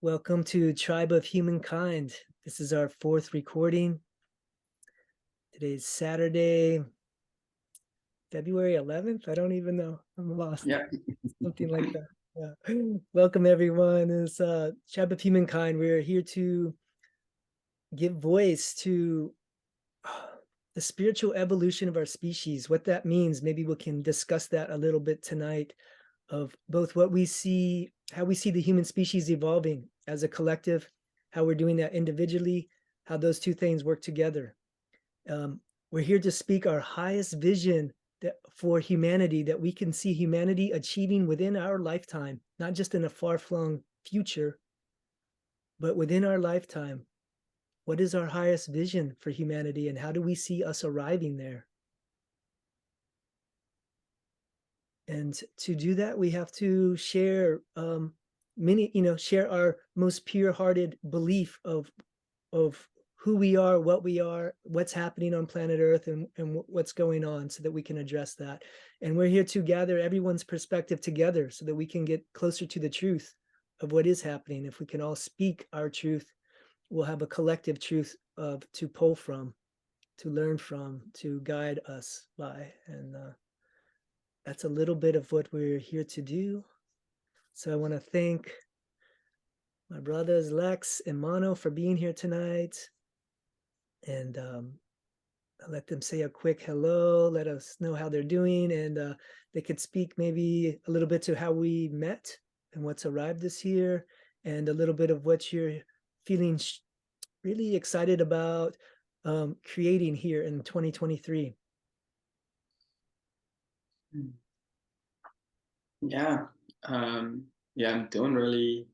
Welcome to Tribe of Humankind. This is our fourth recording. Today's Saturday, February 11th. I don't even know. I'm lost. Yeah. Something like that. Yeah. Welcome everyone. It's Tribe of Humankind. We're here to give voice to the spiritual evolution of our species. What that means, maybe we can discuss that a little bit tonight, of both what we see, how we see the human species evolving as a collective, how we're doing that individually, how those two things work together. We're here to speak our highest vision for humanity, that we can see humanity achieving within our lifetime, not just in a far-flung future, but within our lifetime. What is our highest vision for humanity, and how do we see us arriving there? And to do that, we have to share share our most pure-hearted belief of who we are, what we are, what's happening on planet Earth, and what's going on, so that we can address that. And we're here to gather everyone's perspective together so that we can get closer to the truth of what is happening. If we can all speak our truth, we'll have a collective truth to pull from, to learn from, to guide us by. And that's a little bit of what we're here to do. So I want to thank my brothers Lex and Mono for being here tonight. And I'll let them say a quick hello, let us know how they're doing, and they could speak maybe a little bit to how we met and what's arrived this year, and a little bit of what you're feeling really excited about creating here in 2023. Yeah. Yeah, I'm doing really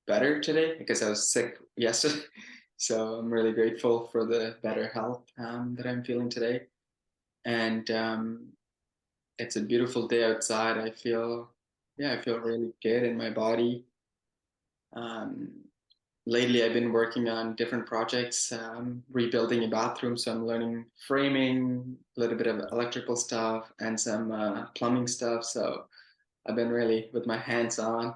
better today because I was sick yesterday. So I'm really grateful for the better health that I'm feeling today. And it's a beautiful day outside. I feel really good in my body. Um, Lately, I've been working on different projects, rebuilding a bathroom. So I'm learning framing, a little bit of electrical stuff, and some plumbing stuff. So I've been really with my hands on.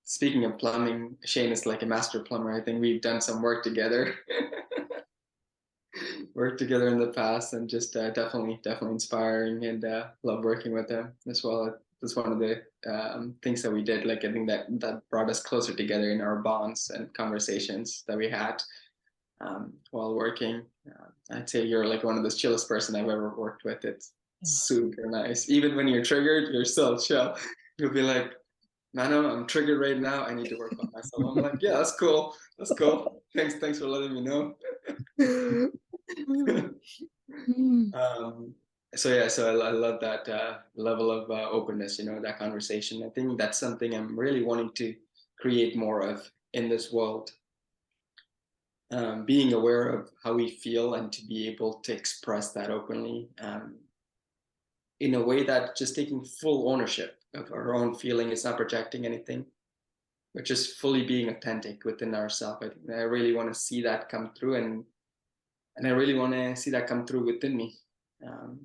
Speaking of plumbing, Shane is like a master plumber. I think we've done some work together, worked together in the past, and just definitely inspiring, and love working with him as well. That's one of the things that we did. Like I think that brought us closer together in our bonds and conversations that we had while working. I'd say you're like one of the chillest person I've ever worked with. It's super nice. Even when you're triggered, you're still chill. You'll be like, Mano, I'm triggered right now. I need to work on myself. I'm like, yeah, that's cool. That's cool. Thanks for letting me know. um, so I love that level of openness, that conversation. I think that's something I'm really wanting to create more of in this world. Being aware of how we feel and to be able to express that openly in a way that just taking full ownership of our own feeling. It's not projecting anything, but just fully being authentic within ourselves. I really want to see that come through, and I really want to see that come through within me. Um,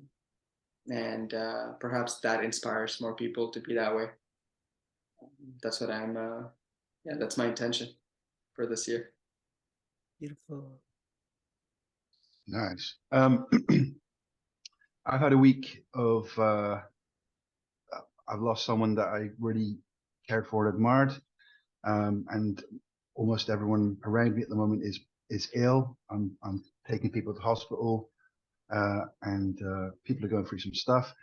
and perhaps that inspires more people to be that way. That's what that's my intention for this year. Beautiful. Nice. I've had a week of I've lost someone that I really cared for and admired, and almost everyone around me at the moment is ill. I'm taking people to hospital, and people are going through some stuff,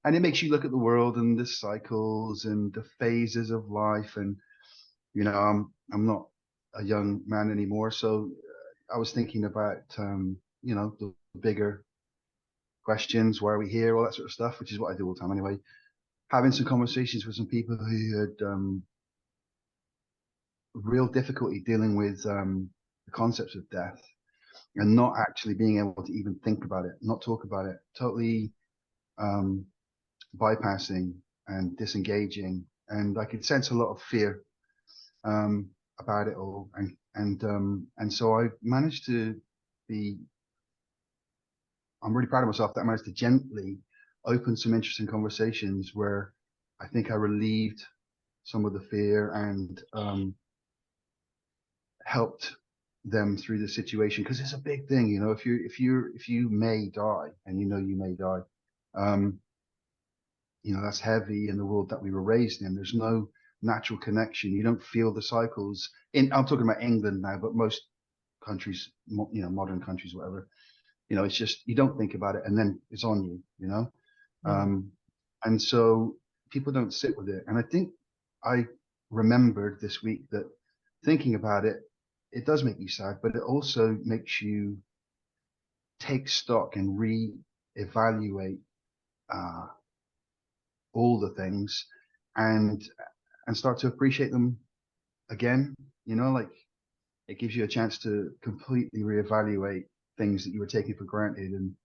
and it makes you look at the world and the cycles and the phases of life. And I'm not a young man anymore, so I was thinking about the bigger questions, why are we here, all that sort of stuff, which is what I do all the time anyway. Having some conversations with some people who had real difficulty dealing with the concepts of death, and not actually being able to even think about it, not talk about it, totally bypassing and disengaging. And I could sense a lot of fear about it all. And so I managed to I'm really proud of myself that I managed to gently open some interesting conversations where I think I relieved some of the fear and helped them through the situation, because it's a big thing, you know. If you may die, and you know you may die, um, you know, that's heavy in the world that we were raised in. There's no natural connection. You don't feel the cycles. I'm talking about England now, but most countries, you know, modern countries, whatever, you know, it's just you don't think about it, and then it's on you, you know. Mm, Um, and so people don't sit with it. And I think I remembered this week that thinking about it, it does make you sad, but it also makes you take stock and re-evaluate uh, all the things, and start to appreciate them again. You know, like it gives you a chance to completely reevaluate things that you were taking for granted and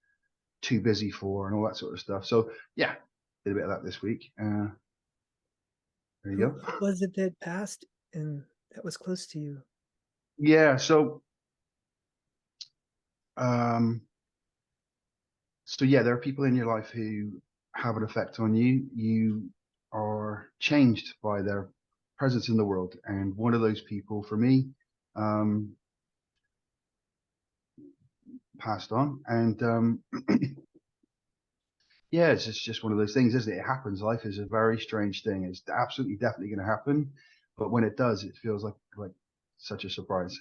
too busy for, and all that sort of stuff. So yeah, did a bit of that this week. There you who go. was it that passed and that was close to you? Yeah. Um, so yeah, there are people in your life who have an effect on you. You are changed by their presence in the world, and one of those people for me um, passed on, and yeah, it's just one of those things, isn't it? It happens. Life is a very strange thing. It's absolutely definitely going to happen, but when it does, it feels like such a surprise.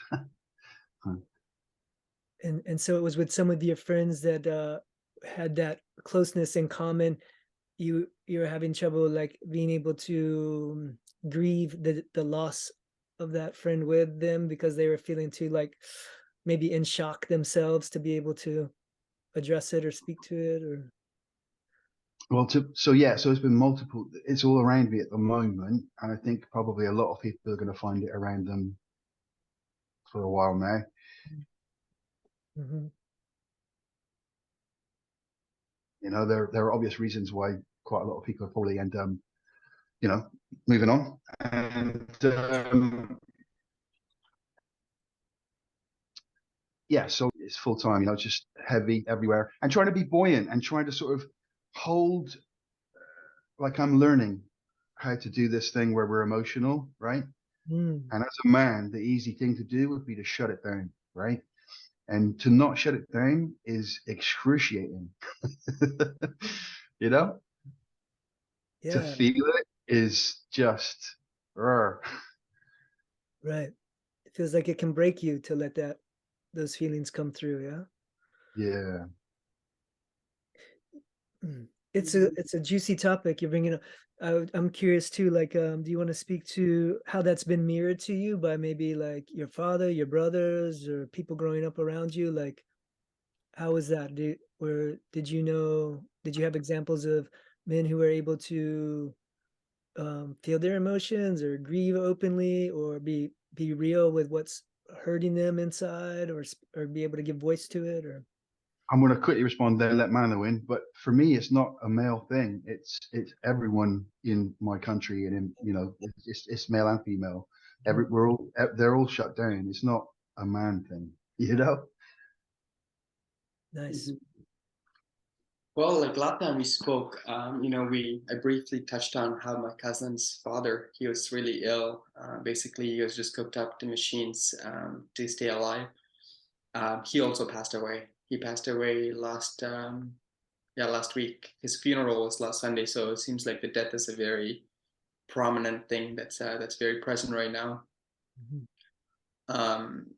And so it was with some of your friends that had that closeness in common. You're having trouble like being able to grieve the loss of that friend with them because they were feeling too like maybe in shock themselves to be able to address it or speak to it or Well, so yeah, so it's been multiple. It's all around me at the moment, and I think probably a lot of people are going to find it around them for a while now. Mhm. You know, there are obvious reasons why quite a lot of people are probably you know, moving on, and yeah, so it's full time. You know, it's just heavy everywhere, and trying to be buoyant and trying to sort of hold, like I'm learning how to do this thing where we're emotional, right? Mm, And as a man, the easy thing to do would be to shut it down, right? And to not shut it down is excruciating. You know, to yeah, feel it is just, rrr. right. It feels like it can break you to let those feelings come through, yeah. Yeah. Mm. It's a juicy topic you're bringing up. I'm curious too, like, do you want to speak to how that's been mirrored to you by maybe like your father, your brothers, or people growing up around you? Like, how was that? Did you know, did you have examples of men who were able to feel their emotions or grieve openly or be real with what's hurting them inside or be able to give voice to it or I'm going to quickly respond there, let Mano in. But for me, it's not a male thing. It's everyone in my country, and in, you know, it's male and female. Mhm. They're all shut down. It's not a man thing, you know. Nice. Well, like last time we spoke, you know, I briefly touched on how my cousin's father, he was really ill. Basically, he was just hooked up to machines to stay alive. He also passed away. He passed away last week. His funeral was last Sunday, so it seems like the death is a very prominent thing that's very present right now. Mhm. Um,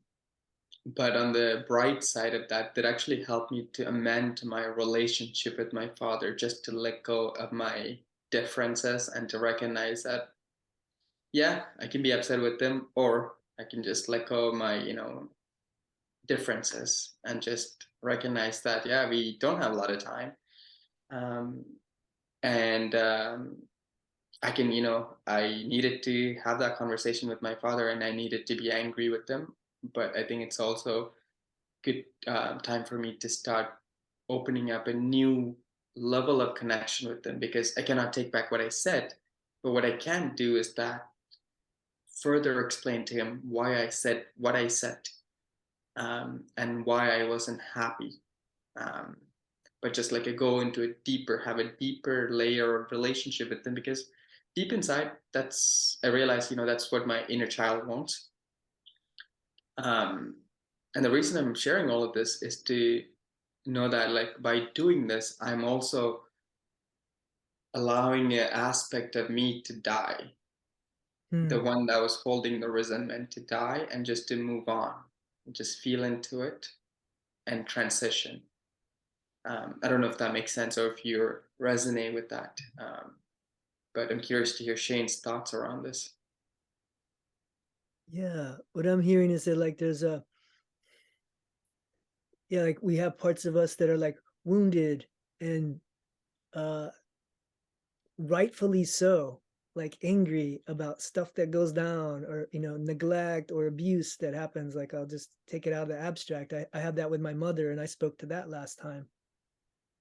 but on the bright side of that, that actually helped me to amend my relationship with my father, just to let go of my differences and to recognize that, yeah, I can be upset with them, or I can just let go of my, differences and just recognize that, yeah, we don't have a lot of time. Um, and I can, I needed to have that conversation with my father and I needed to be angry with them. But I think it's also good time for me to start opening up a new level of connection with them, because I cannot take back what I said. But what I can do is that further explain to him why I said what I said, and why I wasn't happy. Um, but just like I go into have a deeper layer of relationship with them, because deep inside, I realize, that's what my inner child wants. And the reason I'm sharing all of this is to know that, like, by doing this, I'm also allowing an aspect of me to die, the Hmm. one that was holding the resentment to die, and just to move on, just feel into it and transition. I don't know if that makes sense or if you resonate with that, but I'm curious to hear Shane's thoughts around this. Yeah, what I'm hearing is that like there's a yeah, like we have parts of us that are like wounded and uh rightfully so, like angry about stuff that goes down or neglect or abuse that happens. Like I'll just take it out of the abstract. I have that with my mother and I spoke to that last time.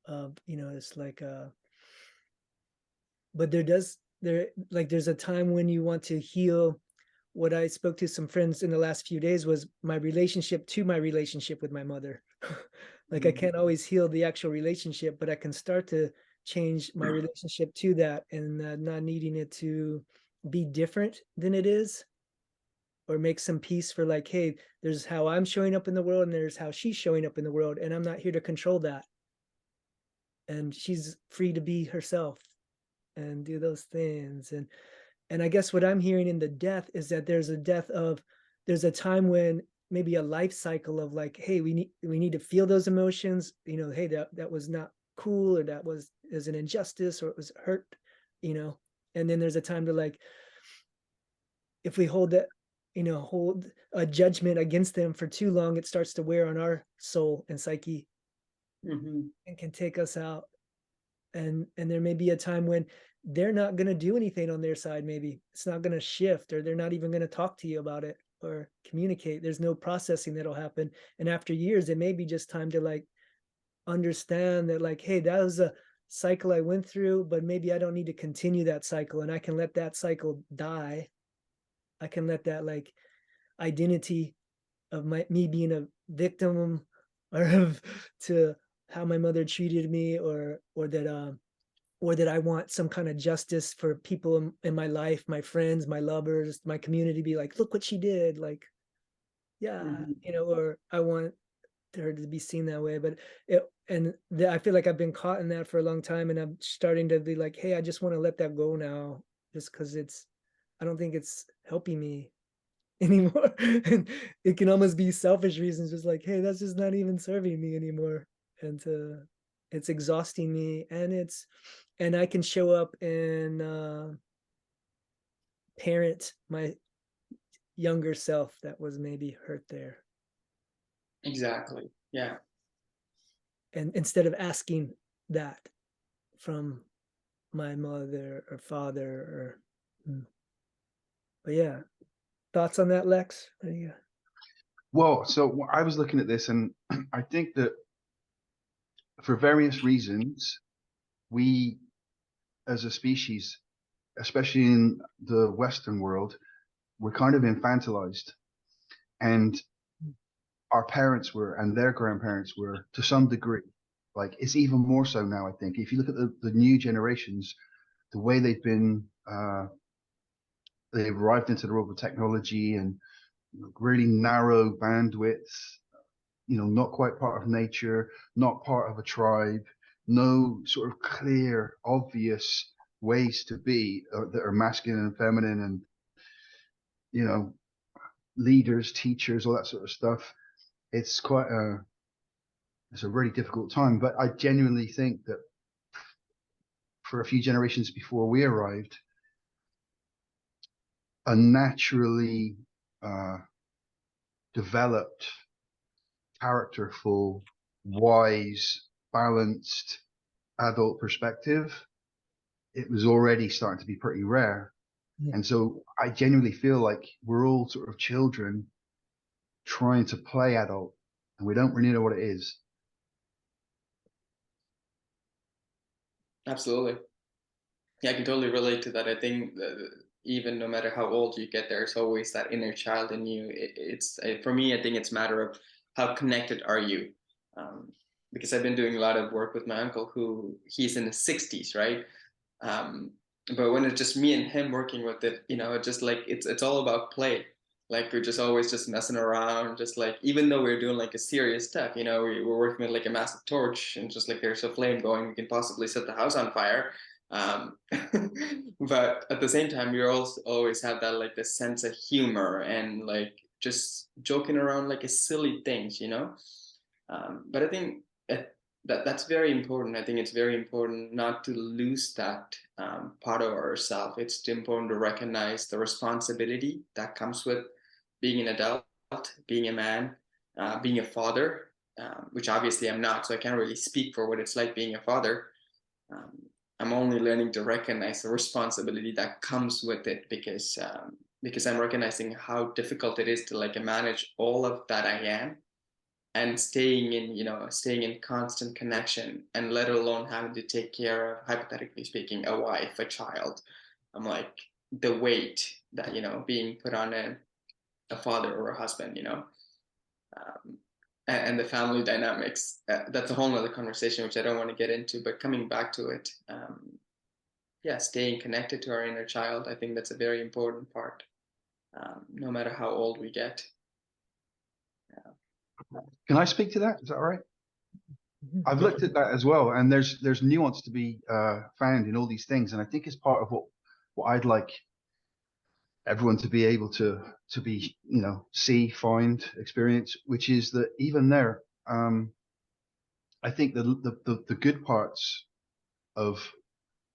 It's like but there's a time when you want to heal. What I spoke to some friends in the last few days was my relationship with my mother. Like I Mhm. can't always heal the actual relationship, but I can start to change my relationship to that and not needing it to be different than it is, or make some peace for like, hey, there's how I'm showing up in the world and there's how she's showing up in the world, and I'm not here to control that. And she's free to be herself and do those things. And I guess what I'm hearing in the death is that there's a time when maybe a life cycle of like, hey, we need to feel those emotions, hey, that was not cool, or that was is an injustice, or it was hurt, you know. And then there's a time to like, if we hold a judgment against them for too long, it starts to wear on our soul and psyche Mhm. and can take us out. And there may be a time when they're not going to do anything on their side. Maybe it's not going to shift, or they're not even going to talk to you about it or communicate. There's no processing that'll happen, and after years it may be just time to like understand that, like, hey, that was a cycle I went through, but maybe I don't need to continue that cycle, and I can let that cycle die. I can let that like identity of me being a victim or of to how my mother treated me, or that I want some kind of justice for people in my life, my friends, my lovers, my community, be like, look what she did. Like, yeah, Mhm. or I want her to be seen that way. But I feel like I've been caught in that for a long time. And I'm starting to be like, hey, I just want to let that go now, just because I don't think it's helping me anymore. And it can almost be selfish reasons, just like, hey, that's just not even serving me anymore. And it's exhausting me, and I can show up and parent my younger self that was maybe hurt there, Exactly. Yeah. and instead of asking that from my mother or father or but yeah, thoughts on that, Lex? Yeah. Well, so I was looking at this, and I think that for various reasons, we as a species, especially in the Western world, we're kind of infantilized. And our parents were, and their grandparents were to some degree. Like it's even more so now, I think. If you look at the new generations, the way they've arrived into the world of technology and really narrow bandwidths, not quite part of nature, not part of a tribe, no sort of clear, obvious ways to be that are masculine and feminine and, you know, leaders, teachers, all that sort of stuff. It's it's a really difficult time, but I genuinely think that for a few generations before we arrived, a naturally uh, developed, characterful, wise, balanced adult perspective, it was already starting to be pretty rare. And so I genuinely feel like we're all sort of children trying to play adult, and we don't really know what it is. Absolutely. Yeah, I can totally relate to that. I think that even no matter how old you get, there's always that inner child in you. For me, I think it's a matter of how connected are you, because I've been doing a lot of work with my uncle, who he's in his 60s, right? Um, But when it's just me and him working with it, you know, it just like it's all about play. Like we're just always just messing around, just like even though we're doing like a serious stuff, you know, we're working with like a massive torch and just like there's a flame going, we can possibly set the house on fire. Um, but at the same time, we also always have that like this sense of humor and like just joking around like a silly things, you know. But I think that's very important. I think it's very important not to lose that part of ourselves. It's important to recognize the responsibility that comes with being an adult, being a man, being a father, which obviously I'm not, so I can't really speak for what it's like being a father. Um, I'm only learning to recognize the responsibility that comes with it because I'm recognizing how difficult it is to like manage all of that I am and staying in constant connection, and let alone having to take care of, hypothetically speaking, a wife, a child. I'm like the weight that being put on a father or a husband, um, and the family dynamics. That's a whole nother conversation which I don't want to get into, but coming back to it, yeah, staying connected to our inner child, I think that's a very important part, no matter how old we get. Can I speak to that? Is that all right? Mhm. I've looked at that as well, and there's nuance to be found in all these things, and I think it's part of what I'd like everyone to be able to be, see, find, experience, which is that even there, I think the good parts of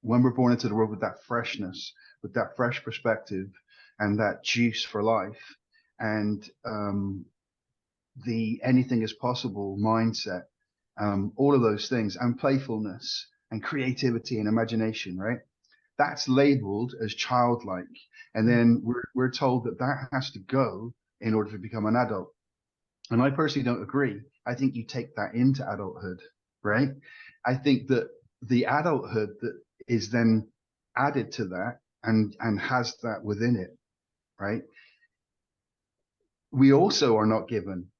when we're born into the world with that freshness, with that fresh perspective, and that juice for life, and the anything is possible mindset, all of those things, and playfulness and creativity and imagination, right? That's labeled as childlike. And then we're told that that has to go in order to become an adult. And I personally don't agree. I think you take that into adulthood, right? I think that the adulthood that is then added to that and has that within it, right? We also are not given,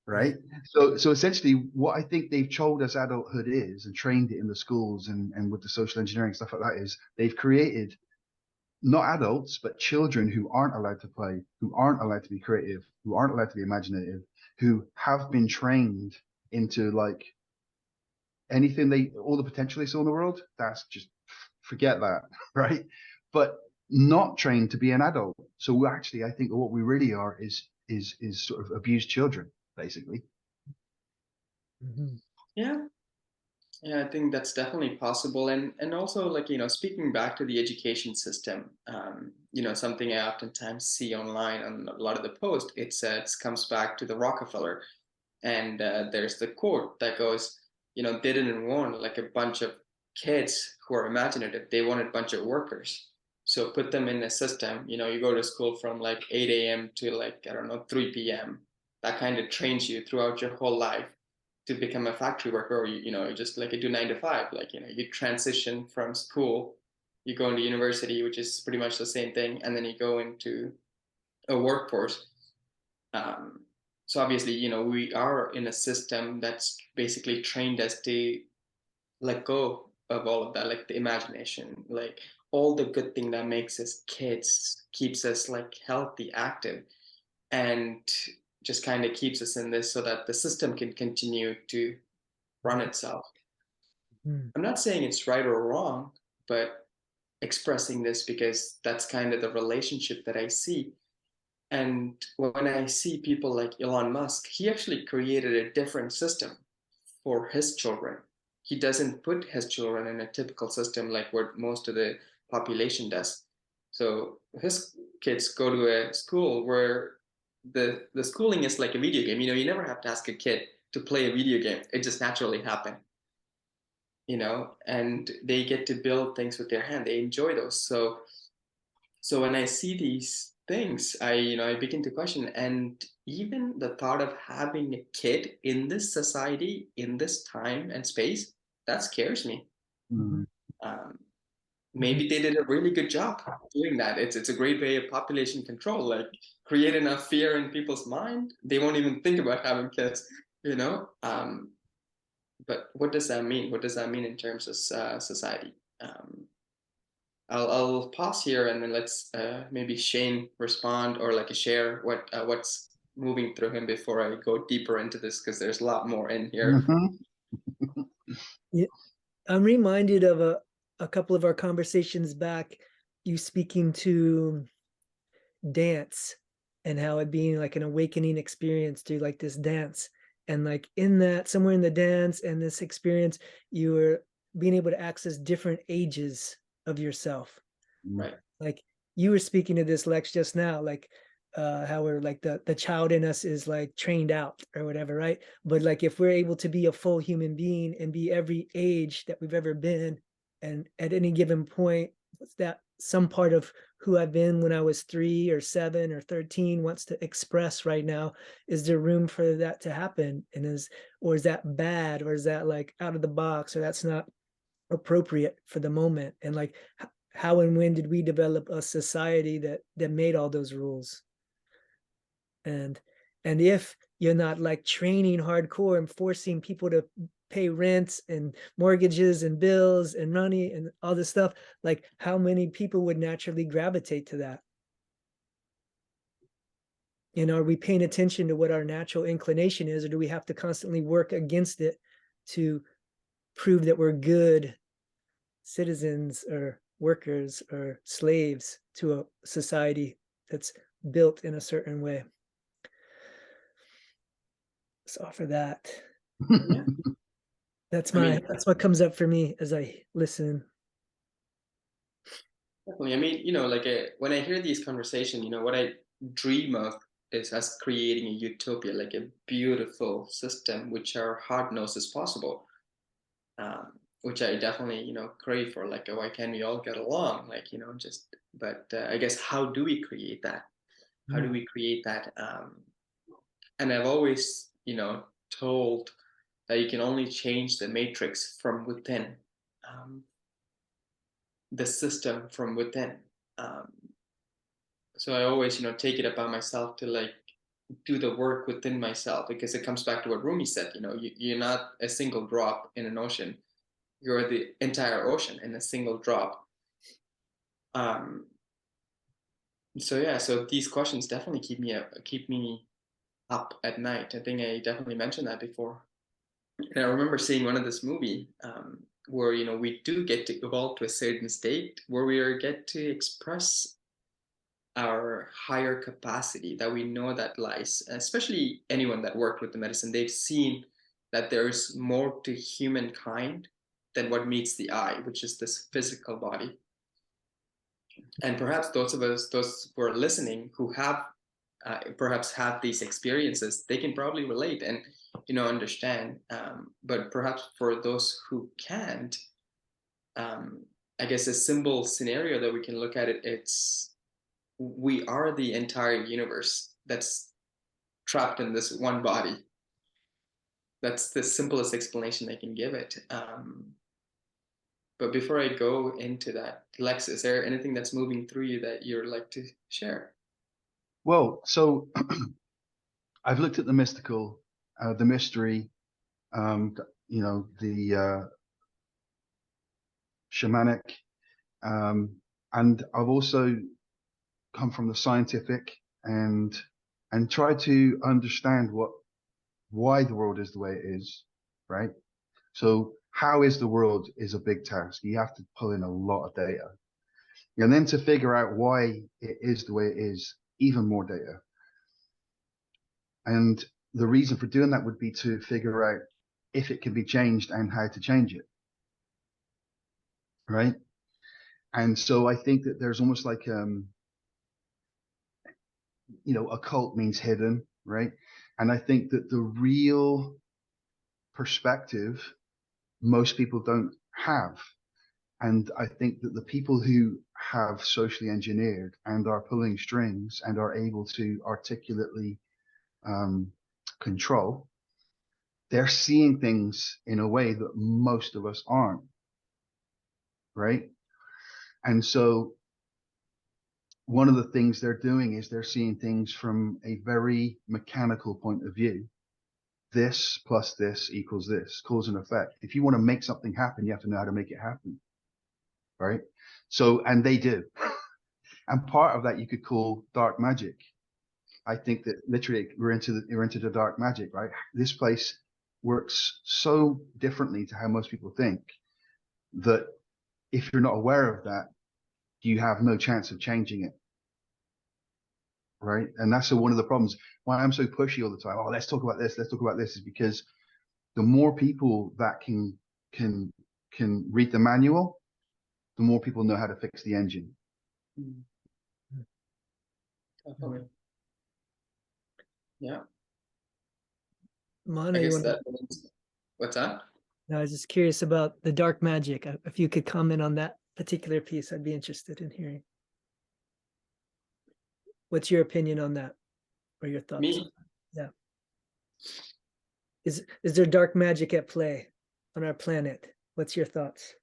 right? So essentially what I think they've told us adulthood is and trained it in the schools and with the social engineering stuff like that is they've created not adults, but children who aren't allowed to play, who aren't allowed to be creative, who aren't allowed to be imaginative, who have been trained into like anything all the potential they saw in the world. That's just forget that, right? But not trained to be an adult. So actually, I think what we really are is sort of abused children, basically. Mhm. Yeah, yeah, I think that's definitely possible. And also, like, speaking back to the education system, something I oftentimes see online on a lot of the posts, it comes back to the Rockefeller. And there's the quote that goes, they didn't want like a bunch of kids who are imaginative. They wanted a bunch of workers. So put them in a system, you go to school from like 8 a.m. to like, I don't know, 3 p.m. That kind of trains you throughout your whole life to become a factory worker, or you just like you do 9 to 5, like you transition from school, you go into university, which is pretty much the same thing, and then you go into a workforce. um, so obviously, we are in a system that's basically trained us to let go of all of that, like the imagination, like all the good thing that makes us kids, keeps us like healthy, active, and just kind of keeps us in this so that the system can continue to run itself. Mhm. I'm not saying it's right or wrong, but expressing this because that's kind of the relationship that I see. And when I see people like Elon Musk, he actually created a different system for his children. He doesn't put his children in a typical system like what most of the population does. So his kids go to a school where the schooling is like a video game. You never have to ask a kid to play a video game. It just naturally happens, and they get to build things with their hand. They enjoy those. So when I see these things, I begin to question, and even the thought of having a kid in this society, in this time and space, that scares me. Mm. Um, Mhm. maybe they did a really good job doing that. It's a great way of population control, like create enough fear in people's mind, they won't even think about having kids, you know. But what does that mean? What does that mean in terms of society? I'll pause here and then let's maybe Shane respond or like share what's moving through him before I go deeper into this, because there's a lot more in here. Mhm. Yeah, I'm reminded of a couple of our conversations back, you speaking to dance and how it being like an awakening experience through like this dance. And like in that, somewhere in the dance and this experience, you were being able to access different ages of yourself. Right. Like you were speaking to this, Lex, just now, like how we're like the child in us is like trained out or whatever, right? But like if we're able to be a full human being and be every age that we've ever been, and at any given point, what's that, some part of who I've been when I was 3 or 7 or 13 wants to express right now, is there room for that to happen? And is that bad, or is that like out of the box, or that's not appropriate for the moment? And like how and when did we develop a society that made all those rules? And if you're not like training hardcore and forcing people to pay rents and mortgages and bills and money and all this stuff, like how many people would naturally gravitate to that? And are we paying attention to what our natural inclination is, or do we have to constantly work against it to prove that we're good citizens or workers or slaves to a society that's built in a certain way? So for that, Yeah. that's I mean, that's what comes up for me as I listen. definitely. I mean, you know, like when I hear these conversations, you know, what I dream of is us creating a utopia, like a beautiful system which our heart knows is possible. Which I definitely, you know, crave for. Like, why can't we all get along? Like, you know, just. But I guess how do we create that? How do we create that? And I've always, you know, told that you can only change the matrix from within, um, the system from within. Um, so I always, you know, take it upon myself to like do the work within myself, because it comes back to what Rumi said. You know, you're not a single drop in an ocean. You're the entire ocean in a single drop. Um, so yeah, so these questions definitely keep me up at night. I think I definitely mentioned that before. And I remember seeing one of this movie where, you know, we do get to evolve to a certain state where we get to express our higher capacity that we know that lies, especially anyone that worked with the medicine, they've seen that there's more to humankind than what meets the eye, which is this physical body. And perhaps those who are listening, who have perhaps had these experiences, they can probably relate and, you know, understand. But perhaps for those who can't, um, I guess a simple scenario that we can look at it, it's we are the entire universe that's trapped in this one body. That's the simplest explanation I can give it. But before I go into that, Lex, is there anything that's moving through you that you'd like to share? Well, so I've looked at the mystical, the mystery, you know, the shamanic, um, and I've also come from the scientific and try to understand why the world is the way it is, right? So how is the world is a big task. You have to pull in a lot of data. And then to figure out why it is the way it is, even more data. And the reason for doing that would be to figure out if it can be changed and how to change it, right? And so I think that there's almost like, you know, occult means hidden, right? And I think that the real perspective most people don't have. And I think that the people who have socially engineered and are pulling strings and are able to articulately control, they're seeing things in a way that most of us aren't, right? And so one of the things they're doing is they're seeing things from a very mechanical point of view. This plus this equals this, cause and effect. If you want to make something happen, you have to know how to make it happen, right? So, and they do. And part of that you could call dark magic. I think that literally we're into the dark magic, right? This place works so differently to how most people think that if you're not aware of that, you have no chance of changing it, right? And that's one of the problems. Why I'm so pushy all the time. Oh, let's talk about this. Let's talk about this, is because the more people that can read the manual, the more people know how to fix the engine. Mm. Definitely. Yeah. Mana, I you guess want to? that means, what's that? I was just curious about the dark magic. If you could comment on that particular piece, I'd be interested in hearing. What's your opinion on that, or your thoughts? Me? Yeah. Is there dark magic at play on our planet? What's your thoughts?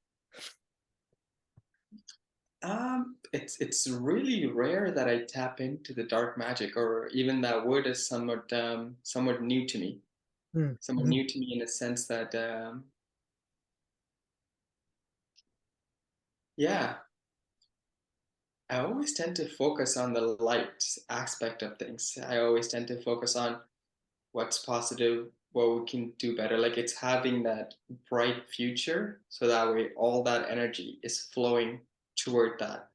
It's really rare that I tap into the dark magic, or even that word is somewhat new to me. Somewhat Mhm. new to me in a sense that yeah, I always tend to focus on the light aspect of things. I always tend to focus on what's positive, what we can do better. Like it's having that bright future, so that way all that energy is flowing toward that.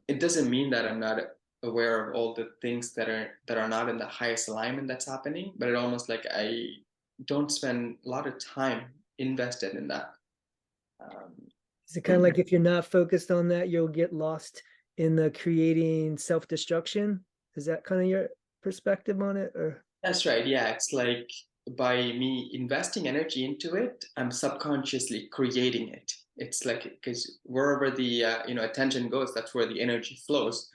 It doesn't mean that I'm not aware of all the things that are not in the highest alignment that's happening, but it almost like I don't spend a lot of time invested in that. Um, Is it kind of like if you're not focused on that, you'll get lost in the creating self-destruction? Is that kind of your perspective on it, or? that's right. Yeah, it's like by me investing energy into it, I'm subconsciously creating it. It's like because wherever the attention goes, that's where the energy flows.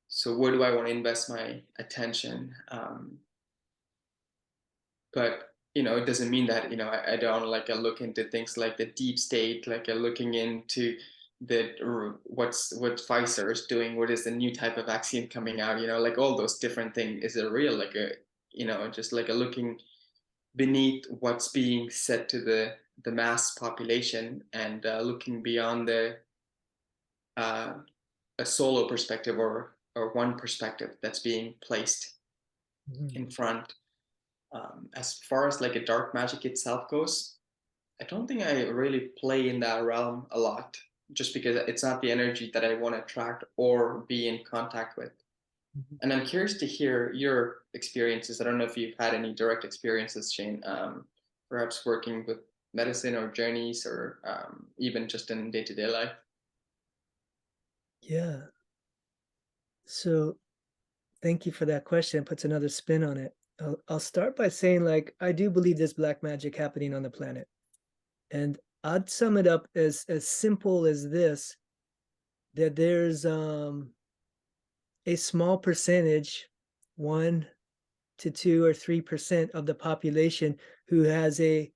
So where do I want to invest my attention? But it doesn't mean that I don't like look into things like the deep state, like looking into what Pfizer is doing, what is the new type of vaccine coming out, like all those different things. Is it real? Like just like a looking beneath what's being said to the mass population, and looking beyond uh, a solo perspective, or one perspective that's being placed in front. As far as like a dark magic itself goes, I don't think I really play in that realm a lot, just because it's not the energy that I want to attract or be in contact with. And I'm curious to hear your experiences. I don't know if you've had any direct experiences, Shane, perhaps working with medicine or journeys, or even just in day-to-day life. Yeah. So thank you for that question. It puts another spin on it. I'll start by saying, like, I do believe there's black magic happening on the planet. And I'd sum it up as simple as this, that there's a small percentage, 1 to 2 or 3% of the population, who has a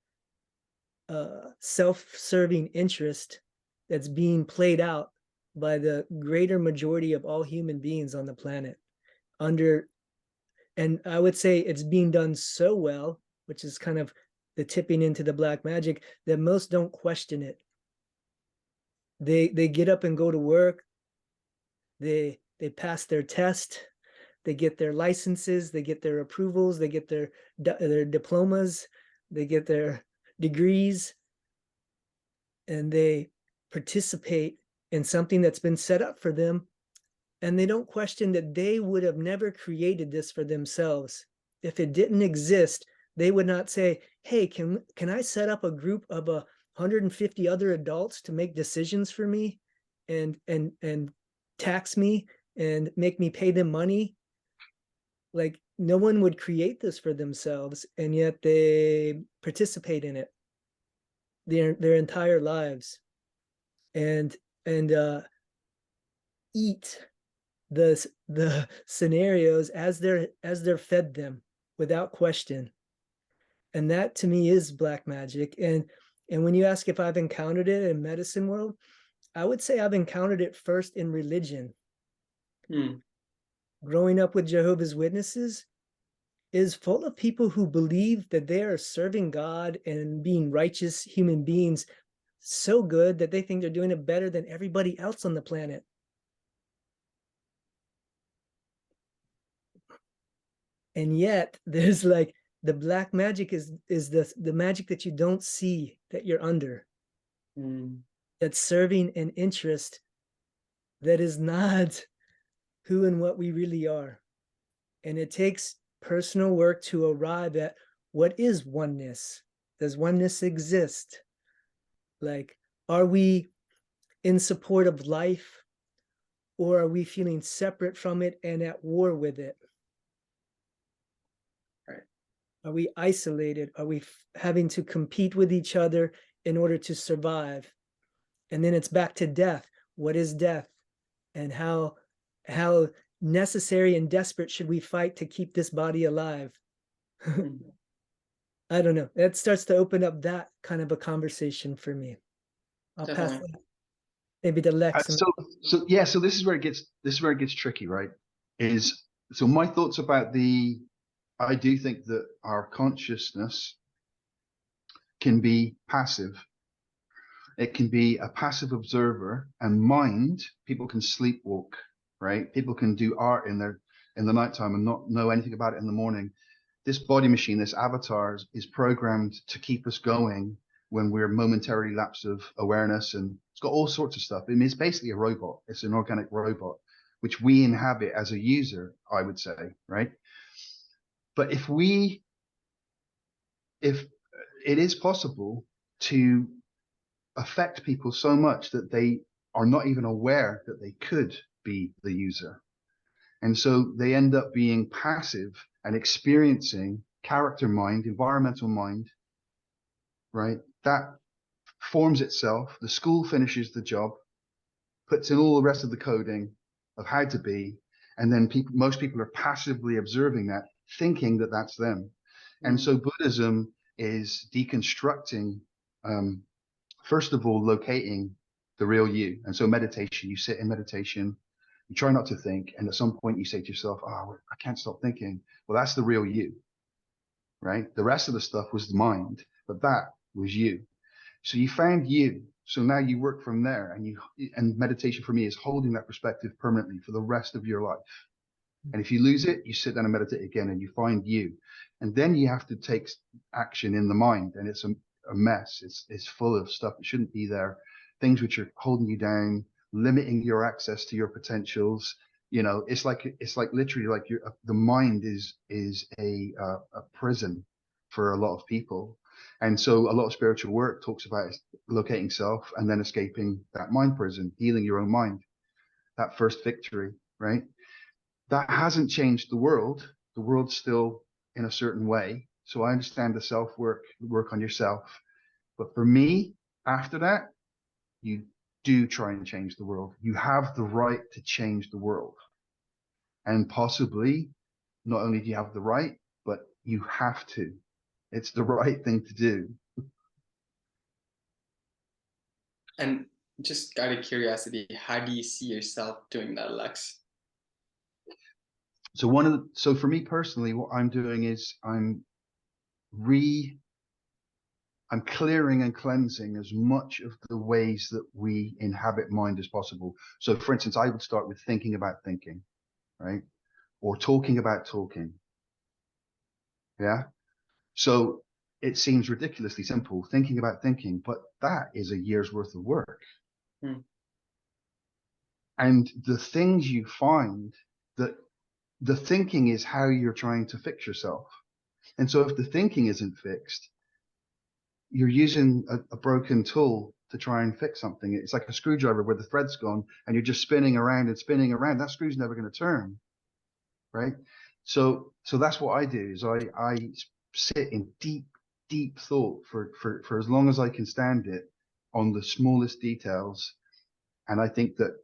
self-serving interest that's being played out by the greater majority of all human beings on the planet. And I would say it's being done so well, which is kind of the tipping into the black magic, that most don't question it. They get up and go to work. They pass their test. They get their licenses. They get their approvals. They get their diplomas. They get their degrees, and they participate in something that's been set up for them. And they don't question that they would have never created this for themselves. If it didn't exist, they would not say, hey, can I set up a group of 150 other adults to make decisions for me and tax me and make me pay them money? Like, no one would create this for themselves, and yet they participate in it their entire lives, and eat the scenarios as they're fed them without question. And that to me is black magic. And when you ask if I've encountered it in medicine world, I would say I've encountered it first in religion. Growing up with Jehovah's Witnesses is full of people who believe that they are serving God and being righteous human beings so good that they think they're doing it better than everybody else on the planet. And yet there's like the black magic is the magic that you don't see, that you're under, that's serving an interest that is not who and what we really are. And it takes personal work to arrive at what is oneness. Does oneness exist? Like, are we in support of life, or are we feeling separate from it and at war with it? Right. Are we isolated? Are we having to compete with each other in order to survive? And then it's back to death. What is death? And how necessary and desperate should we fight to keep this body alive? I don't know. That starts to open up that kind of a conversation for me. I'll pass Definitely. that maybe to Lex. So this is where it gets tricky, right? So my thoughts about I do think that our consciousness can be passive. It can be a passive observer, and mind, people can sleepwalk, right? People can do art in the nighttime and not know anything about it in the morning. This body machine, this avatar is programmed to keep us going when we're momentarily lapse of awareness, and it's got all sorts of stuff. I mean, it's basically a robot. It's an organic robot, which we inhabit as a user, I would say, right? But if it is possible to affect people so much that they are not even aware that they could be the user. And so they end up being passive and experiencing character mind, environmental mind, right? That forms itself. The school finishes the job, puts in all the rest of the coding of how to be. And then most people are passively observing that, thinking that that's them. And so Buddhism is deconstructing, first of all, locating the real you. And so meditation, you sit in meditation, you try not to think. And at some point you say to yourself, oh, I can't stop thinking. Well, that's the real you, right? The rest of the stuff was the mind, but that was you. So you found you. So now you work from there, and meditation for me is holding that perspective permanently for the rest of your life. And if you lose it, you sit down and meditate again and you find you. And then you have to take action in the mind, and it's a mess. It's full of stuff that shouldn't be there, things which are holding you down, limiting your access to your potentials. You know, it's like literally like the mind is a prison for a lot of people. And so a lot of spiritual work talks about locating self and then escaping that mind prison, healing your own mind, that first victory, right? That hasn't changed the world. The world's still in a certain way. So I understand the self-work, work on yourself. But for me, after that, you do try and change the world. You have the right to change the world. And possibly, not only do you have the right, but you have to. It's the right thing to do. And just out of curiosity, how do you see yourself doing that, Lex? So for me personally, what I'm doing is I'm clearing and cleansing as much of the ways that we inhabit mind as possible. So for instance, I would start with thinking about thinking, right? Or talking about talking. Yeah. So it seems ridiculously simple, thinking about thinking, but that is a year's worth of work. And the things you find, that the thinking is how you're trying to fix yourself. And so if the thinking isn't fixed, you're using a broken tool to try and fix something. It's like a screwdriver where the thread's gone and you're just spinning around and spinning around. That screw's never going to turn, right? So that's what I do, is I sit in deep thought for as long as I can stand it on the smallest details. And I think that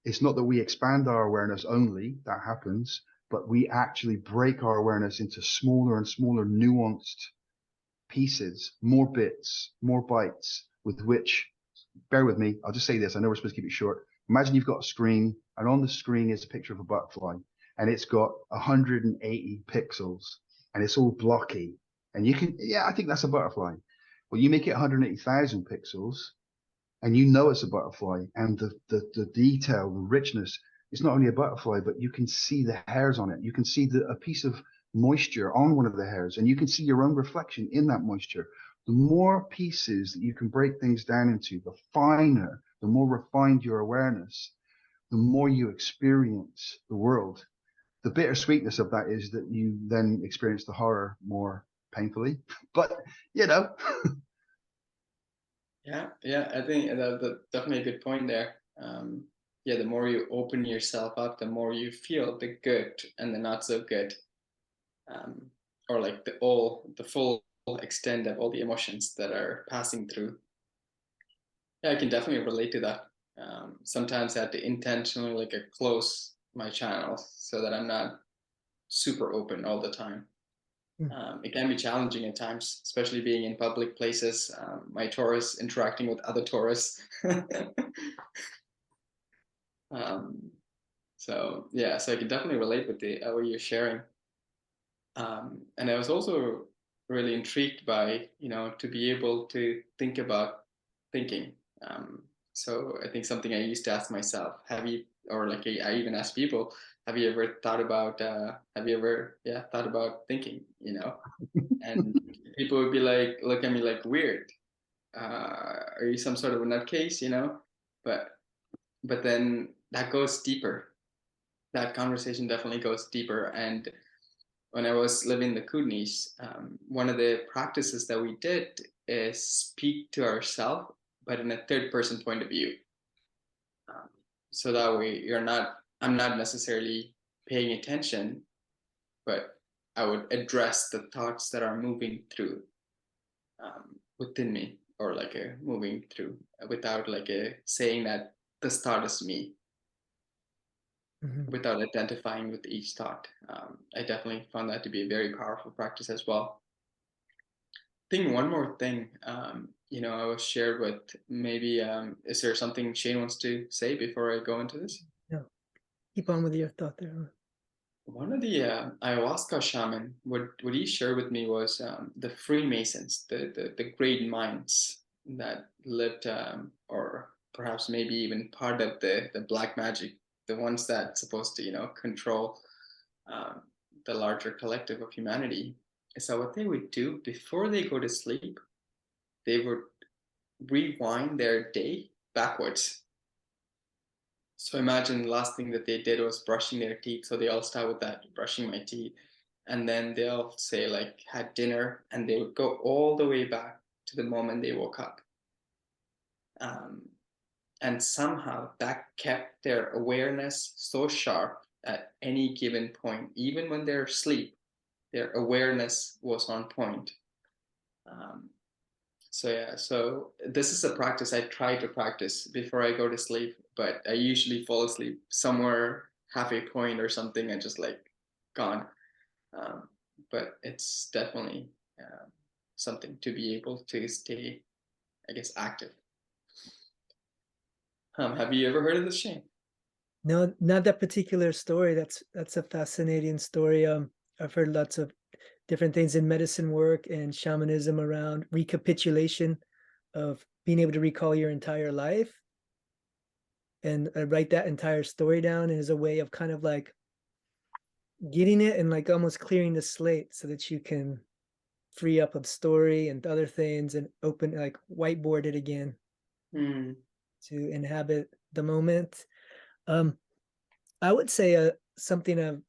it's not that we expand our awareness only, that happens, but we actually break our awareness into smaller and smaller nuanced pieces, more bits, more bytes, with which, bear with me, I'll just say this, I know we're supposed to keep it short. Imagine you've got a screen, and on the screen is a picture of a butterfly, and it's got 180 pixels, and it's all blocky. And you can, yeah, I think that's a butterfly. Well, you make it 180,000 pixels, and you know it's a butterfly, and the detail, the richness, it's not only a butterfly, but you can see the hairs on it. You can see a piece of moisture on one of the hairs, and you can see your own reflection in that moisture. The more pieces that you can break things down into, the finer, the more refined your awareness, the more you experience the world. The bittersweetness of that is that you then experience the horror more painfully, but you know. Yeah, I think that's definitely a good point there. Yeah, the more you open yourself up, the more you feel the good and the not so good, um, or like the full extent of all the emotions that are passing through. Yeah, I can definitely relate to that. Sometimes I have to intentionally like close my channels so that I'm not super open all the time. Mm. It can be challenging at times, especially being in public places. My tourists interacting with other tourists. um, so yeah, so I can definitely relate with the what you're sharing. And I was also really intrigued by, to be able to think about thinking. Um, so I think something I used to ask myself, have you, or like I even ask people, have you ever thought about, thought about thinking, And people would be like, look at me like weird. Are you some sort of a nutcase, But, but then that goes deeper. That conversation definitely goes deeper. And when I was living in the Kootenays, one of the practices that we did is speak to ourselves, but in a third person point of view. Um, so that way I'm not necessarily paying attention, but I would address the thoughts that are moving through within me, or like a moving through without like a saying that this thought is me, Mhm. without identifying with each thought. I definitely found that to be a very powerful practice as well. I think one more thing, I was shared with maybe, is there something Shane wants to say before I go into this? Yeah. Keep on with your thought there. One of the ayahuasca shaman, what he shared with me was the Freemasons, the great minds that lived, or perhaps maybe even part of the black magic, the ones that supposed to, control um, the larger collective of humanity. So what they would do before they go to sleep, they would rewind their day backwards. So imagine the last thing that they did was brushing their teeth. So they all start with that, brushing my teeth. And then they'll say like had dinner, and they would go all the way back to the moment they woke up. Um, and somehow that kept their awareness so sharp at any given point, even when they're asleep, their awareness was on point. Um, So yeah, so this is a practice I try to practice before I go to sleep, but I usually fall asleep somewhere halfway point or something and just like gone. Um, but it's definitely something to be able to stay, I guess, active. Have you ever heard of this, Shane? No, not that particular story. That's a fascinating story. I've heard lots of different things in medicine work and shamanism around recapitulation of being able to recall your entire life and write that entire story down as a way of kind of like getting it and like almost clearing the slate so that you can free up of story and other things and open like whiteboard it again Hmm. to inhabit the moment. um I would say something of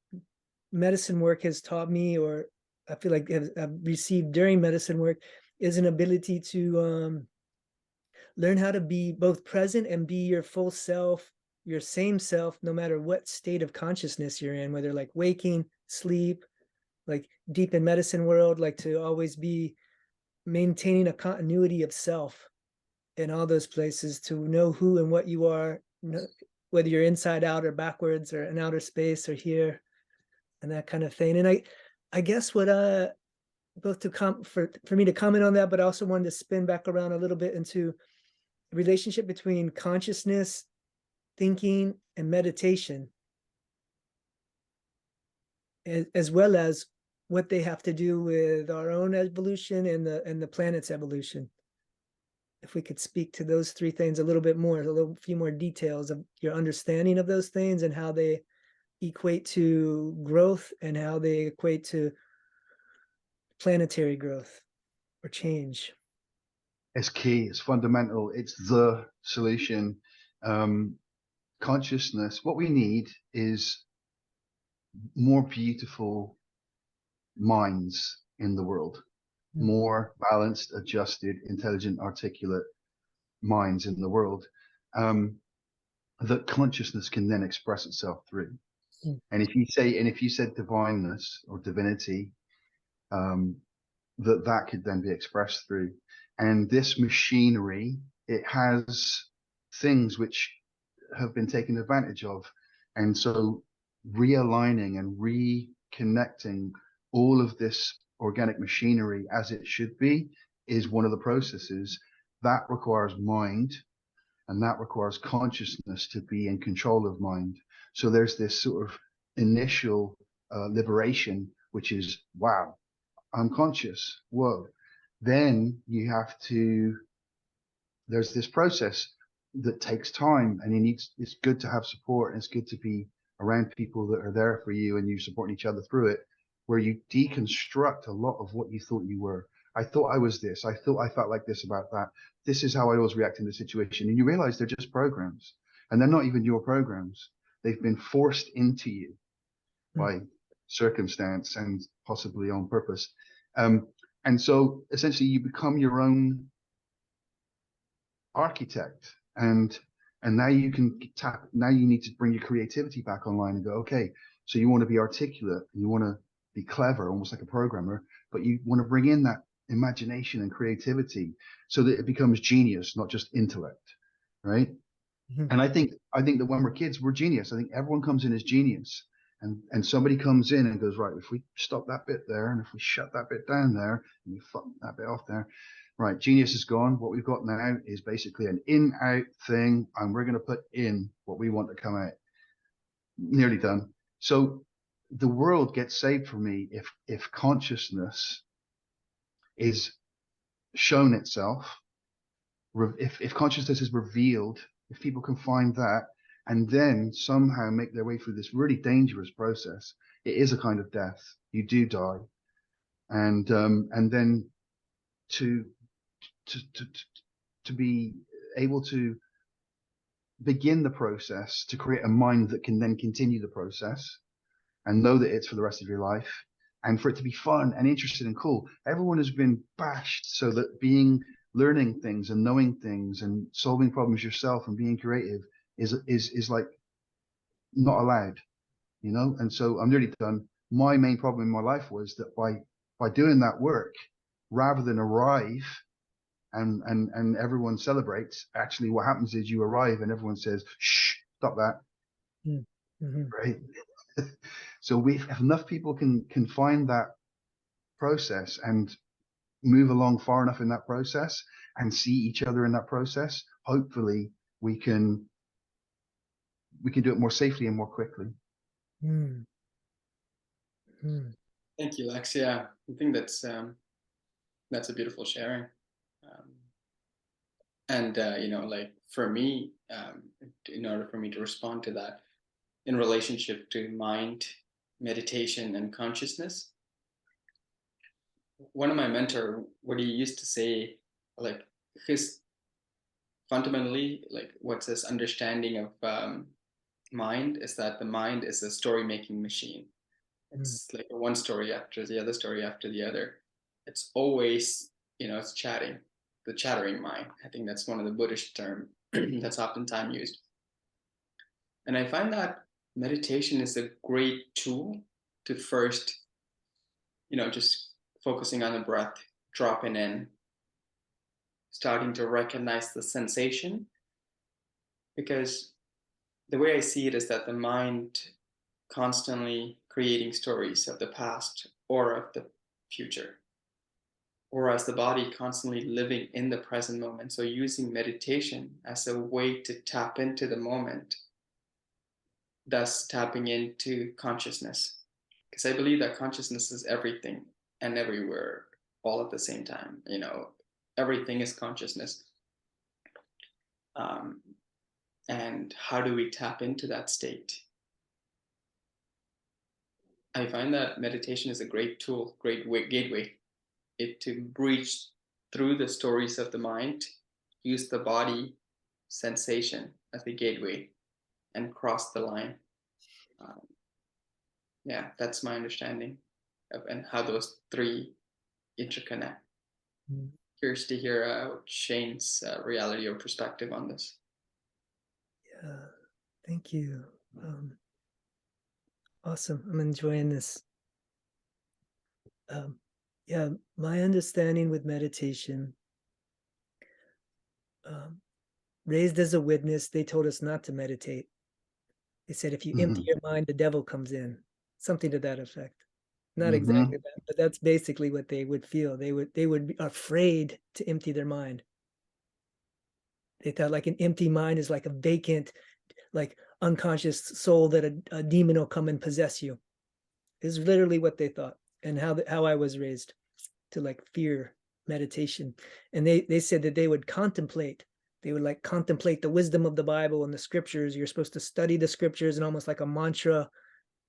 medicine work has taught me, or I feel like I've received during medicine work, is an ability to learn how to be both present and be your full self, your same self, no matter what state of consciousness you're in, whether like waking, sleep, like deep in medicine world, like to always be maintaining a continuity of self in all those places, to know who and what you are, whether you're inside out or backwards or in outer space or here, and that kind of thing. And I guess what both to come for me to comment on that, but I also wanted to spin back around a little bit into the relationship between consciousness, thinking, and meditation, as well as what they have to do with our own evolution and the planet's evolution. if we could speak to those three things a little bit more, a little few more details of your understanding of those things and how they equate to growth and how they equate to planetary growth or change. It's key. It's fundamental. It's the solution. Consciousness. What we need is more beautiful minds in the world, Mm. more balanced, adjusted, intelligent, articulate minds in the world, that consciousness can then express itself through. Mm. And if you said divineness or divinity, that could then be expressed through. And this machinery, it has things which have been taken advantage of. And so realigning and reconnecting all of this organic machinery as it should be is one of the processes that requires mind, and that requires consciousness to be in control of mind. So there's this sort of initial liberation, which is, wow, I'm conscious. Whoa. Then you have to, there's this process that takes time, and it's good to have support, and it's good to be around people that are there for you and you supporting each other through it, where you deconstruct a lot of what you thought you were. I thought I was this. I thought I felt like this about that. This is how I always react in the situation. And you realize they're just programs, and they're not even your programs. They've been forced into you by circumstance and possibly on purpose. And so essentially you become your own architect, and now you can tap, now you need to bring your creativity back online and go, okay, so you want to be articulate, you want to be clever, almost like a programmer, but you want to bring in that imagination and creativity so that it becomes genius, not just intellect, right? Mhm. And I think that when we're kids, we're genius. I think everyone comes in as genius, and somebody comes in and goes, right, if we stop that bit there, and if we shut that bit down there, and we fuck that bit off there, right, genius is gone. What we've got now is basically an in-out thing, and we're going to put in what we want to come out. Nearly done. So the world gets saved for me if consciousness is shown itself, if consciousness is revealed, if people can find that and then somehow make their way through this really dangerous process, it is a kind of death. You do die, and then to to to to be able to begin the process, to create a mind that can then continue the process and know that it's for the rest of your life, and for it to be fun and interesting and cool. Everyone has been bashed so that learning things and knowing things and solving problems yourself and being creative is like not allowed, you know. And so I'm nearly done. My main problem in my life was that by doing that work, rather than arrive and everyone celebrates, actually what happens is you arrive and everyone says, shh, stop that. Mm-hmm. Right. So if enough people can find that process and move along far enough in that process and see each other in that process, hopefully we can do it more safely and more quickly. Mm-hmm. Thank you, Lex. Yeah, I think that's a beautiful sharing. And you know, like for me, in order for me to respond to that, in relationship to mind, meditation, and consciousness, one of my mentor, what he used to say, like his fundamentally, like what's this understanding of mind is that the mind is a story making machine. It's like one story after the other story after the other. It's always, you know, it's chatting, the chattering mind. I think that's one of the Buddhist term that's oftentimes used. And I find that meditation is a great tool to first, you know, just focusing on the breath, dropping in, starting to recognize the sensation. Because the way I see it is that the mind constantly creating stories of the past or of the future, whereas the body constantly living in the present moment. So using meditation as a way to tap into the moment, thus tapping into consciousness. Because I believe that consciousness is everything and everywhere all at the same time. You know, everything is consciousness. And how do we tap into that state? I find that meditation is a great tool, great gateway, it to breach through the stories of the mind, use the body sensation as the gateway, and cross the line. Um, yeah, that's my understanding of and how those three interconnect. Mm. Curious to hear Shane's reality or perspective on this. Yeah, thank you. Awesome. I'm enjoying this. Yeah, my understanding with meditation, raised as a witness, they told us not to meditate. They said, if you empty your mind, the devil comes in, something to that effect. Not exactly that, but that's basically what they would feel. They would be afraid to empty their mind. They thought like an empty mind is like a vacant, like unconscious soul that a demon will come and possess you. Is literally what they thought, and how I was raised to like fear meditation. And they said that they would contemplate. They would like contemplate the wisdom of the Bible and the scriptures. You're supposed to study the scriptures and almost like a mantra.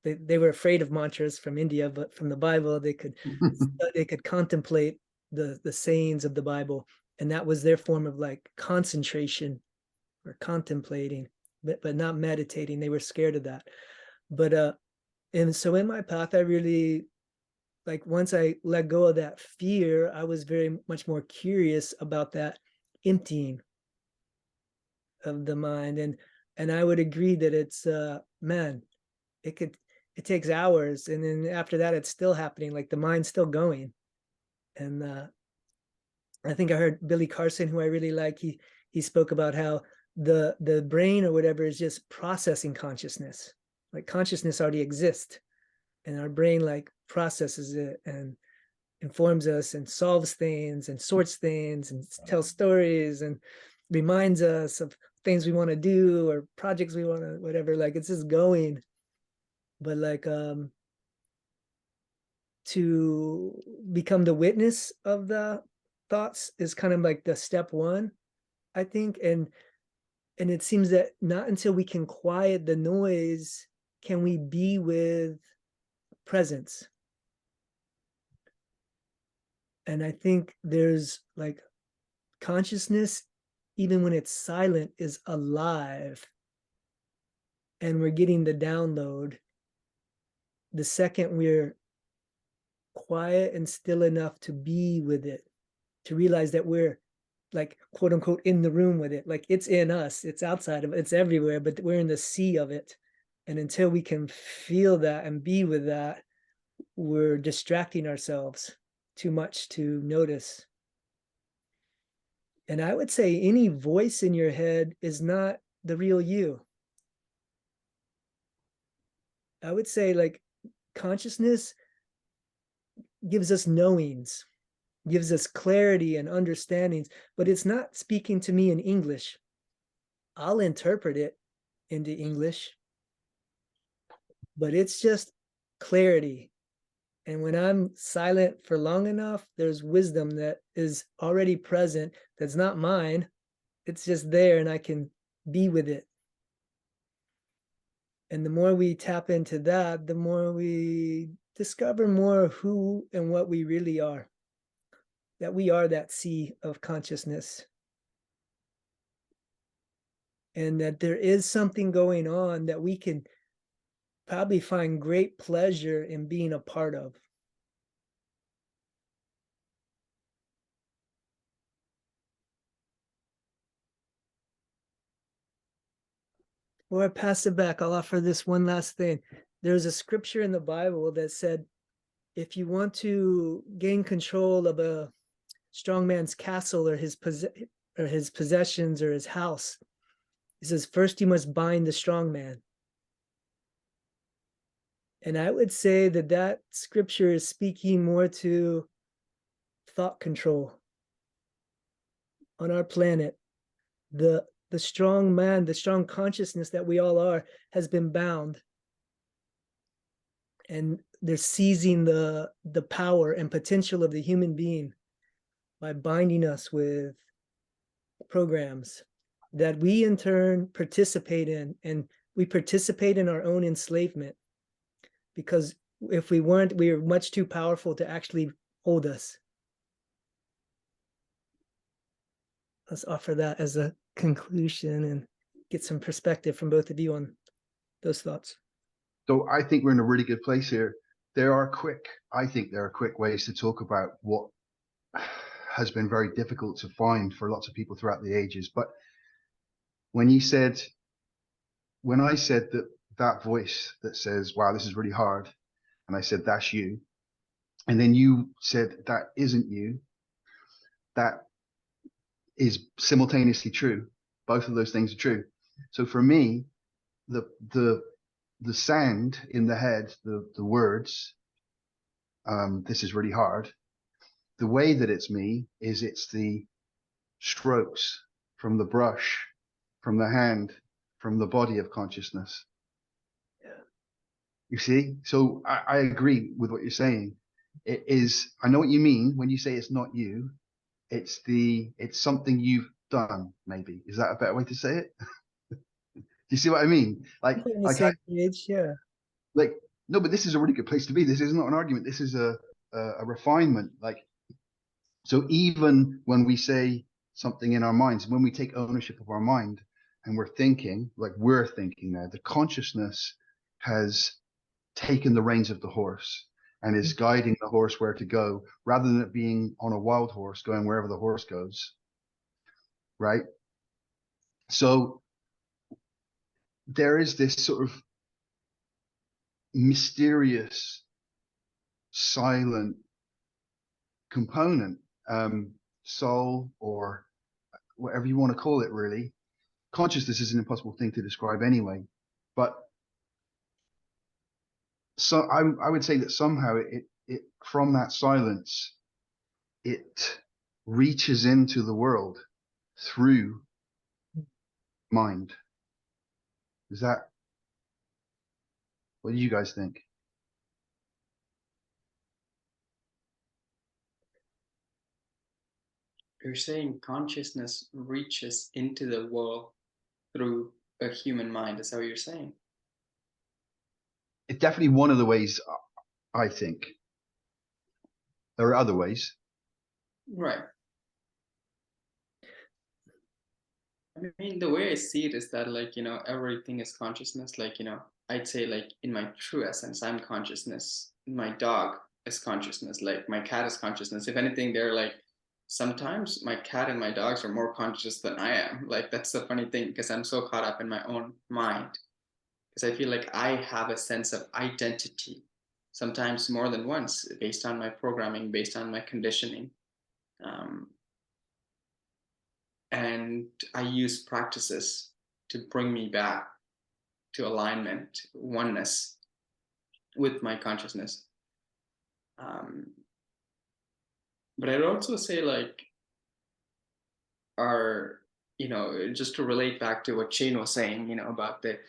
They were afraid of mantras from India, but from the Bible they could contemplate the sayings of the Bible, and that was their form of like concentration or contemplating, but not meditating. They were scared of that. But and so in my path, I really, like, once I let go of that fear, I was very much more curious about that emptying of the mind. And I would agree that it's man, it takes hours, and then after that it's still happening, like the mind's still going. And I think I heard Billy Carson, who I really like, he spoke about how the brain or whatever is just processing consciousness. Like consciousness already exists, and our brain like processes it and informs us and solves things and sorts things and tells stories and reminds us of things we want to do or projects we want to, whatever. Like it's just going. But like to become the witness of the thoughts is kind of like the step one, I think. And it seems that not until we can quiet the noise can we be with presence. And I think there's like consciousness, even when it's silent, is alive, and we're getting the download the second we're quiet and still enough to be with it, to realize that we're like quote unquote in the room with it. Like it's in us, it's outside of it, it's everywhere, but we're in the sea of it. And until we can feel that and be with that, we're distracting ourselves too much to notice. And I would say any voice in your head is not the real you. I would say like consciousness gives us knowings, gives us clarity and understandings, but it's not speaking to me in English. I'll interpret it into English, but it's just clarity. And when I'm silent for long enough, there's wisdom that is already present that's not mine. It's just there, and I can be with it. And the more we tap into that, the more we discover more who and what we really are. That we are that sea of consciousness. And that there is something going on that we can probably find great pleasure in being a part of. Before I pass it back, I'll offer this one last thing. There's a scripture in the Bible that said, if you want to gain control of a strong man's castle or his possessions or his house, it says, first you must bind the strong man. And I would say that that scripture is speaking more to thought control on our planet. The strong man, the strong consciousness that we all are, has been bound, and they're seizing the power and potential of the human being by binding us with programs. that we in turn participate in, and we participate in our own enslavement, because if we weren't, we are much too powerful to actually hold us. Let's offer that as a conclusion and get some perspective from both of you on those thoughts. So I think we're in a really good place here. I think there are quick ways to talk about what has been very difficult to find for lots of people throughout the ages. But when I said that voice that says, wow, this is really hard, and I said, that's you, and then you said, that isn't you, that is simultaneously true. Both of those things are true. So for me, the sound in the head, the words, this is really hard. The way that it's me is it's the strokes from the brush, from the hand, from the body of consciousness. Yeah. You see? So I agree with what you're saying. It is, I know what you mean when you say it's not you. It's something you've done, maybe. Is that a better way to say it? Do you see what I mean? On the same page, yeah. Like, no, but this is a really good place to be. This is not an argument. This is a refinement. Like, so even when we say something in our minds, when we take ownership of our mind and we're thinking now, the consciousness has taken the reins of the horse and is guiding the horse where to go, rather than it being on a wild horse going wherever the horse goes. Right? So there is this sort of mysterious, silent component, soul, or whatever you want to call it, really. Consciousness is an impossible thing to describe anyway, but so I would say that somehow it from that silence, it reaches into the world through mind. Is that, what do you guys think? You're saying consciousness reaches into the world through a human mind. Is that what you're saying? It's definitely one of the ways, I think. There are other ways. Right. I mean, the way I see it is that, like, everything is consciousness. Like, I'd say, like, in my true essence, I'm consciousness. My dog is consciousness. Like, my cat is consciousness. If anything, they're like, sometimes my cat and my dogs are more conscious than I am. Like, that's the funny thing, because I'm so caught up in my own mind. Because I feel like I have a sense of identity, sometimes more than once, based on my programming, based on my conditioning. And I use practices to bring me back to alignment, oneness with my consciousness. But I'd also say, like, just to relate back to what Shane was saying, about the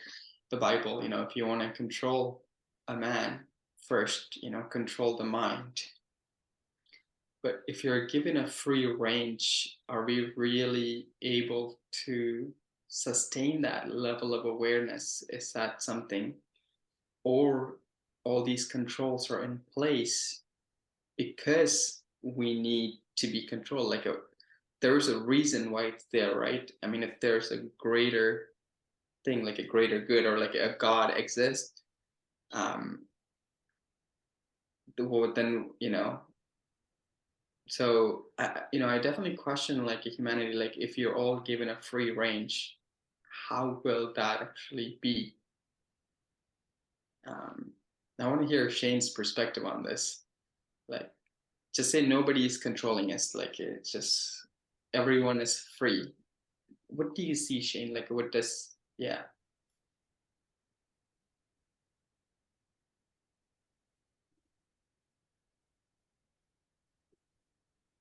Bible, if you want to control a man, first, control the mind. But if you're given a free range, are we really able to sustain that level of awareness? Is that something, or all these controls are in place because we need to be controlled? Like, there's a reason why it's there, right? I mean, if there's a greater thing, like a greater good, or like a God exists, then, so I definitely question, like, a humanity, like, if you're all given a free range, how will that actually be? I want to hear Shane's perspective on this. Like, just say nobody is controlling us, like, it's just everyone is free. What do you see, Shane? Like, what does, yeah.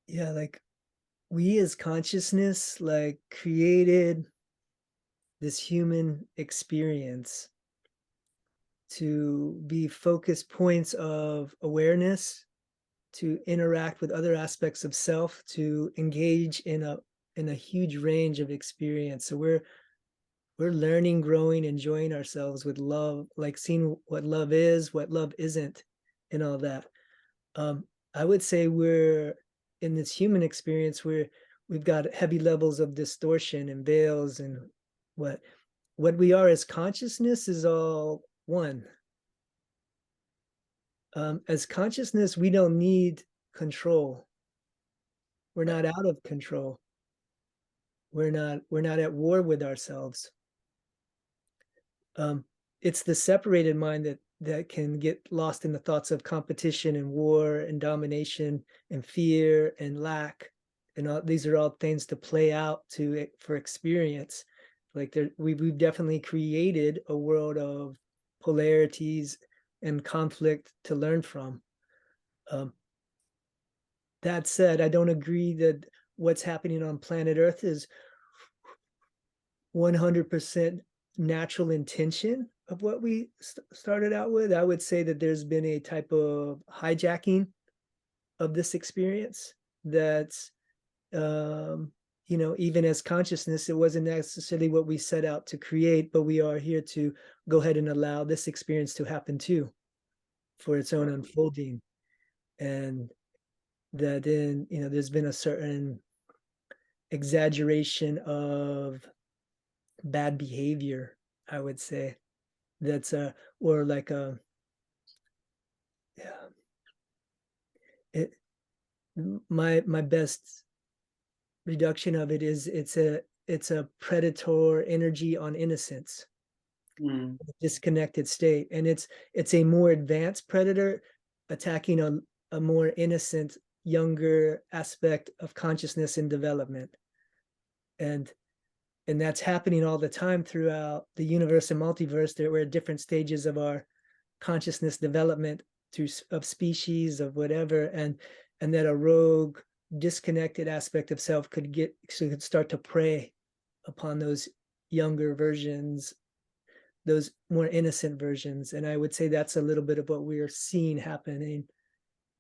Yeah, like we as consciousness, like, created this human experience to be focus points of awareness, to interact with other aspects of self, to engage in a in a huge range of experience. So we're learning, growing, enjoying ourselves with love, like seeing what love is, what love isn't, and all that. I would say we're in this human experience where we've got heavy levels of distortion and veils, and what we are as consciousness is all one. As consciousness, we don't need control. We're not out of control. We're not at war with ourselves. It's the separated mind that can get lost in the thoughts of competition and war and domination and fear and lack, and all these are all things to play out to for experience. Like we've definitely created a world of polarities and conflict to learn from. um, that said, I don't agree that what's happening on planet Earth is 100% natural intention of what we started out with. I would say that there's been a type of hijacking of this experience that's, even as consciousness, it wasn't necessarily what we set out to create, but we are here to go ahead and allow this experience to happen too, for its own unfolding. And that then, there's been a certain exaggeration of bad behavior, I would say, that's or like a, yeah, it my best reduction of it is it's a predator energy on innocence, Mm. disconnected state, and it's a more advanced predator attacking a more innocent, younger aspect of consciousness and development. And that's happening all the time throughout the universe and multiverse. There were different stages of our consciousness development through of species of whatever, and that a rogue, disconnected aspect of self could start to prey upon those younger versions, those more innocent versions. And I would say that's a little bit of what we're seeing happening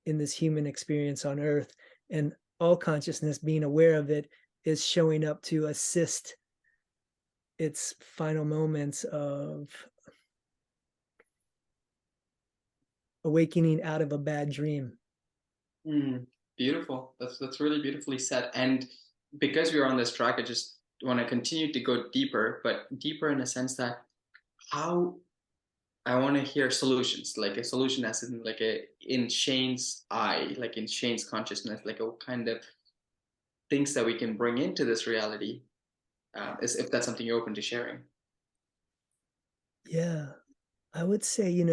in this human experience on Earth. And all consciousness, being aware of it, is showing up to assist its final moments of awakening out of a bad dream. Mm. Beautiful. That's really beautifully said. And because we're on this track, I just want to continue to go deeper, but deeper in a sense that how I want to hear solutions, like a solution as in like a in Shane's eye, like in Shane's consciousness, like a kind of things that we can bring into this reality, if that's something you're open to sharing. Yeah, I would say,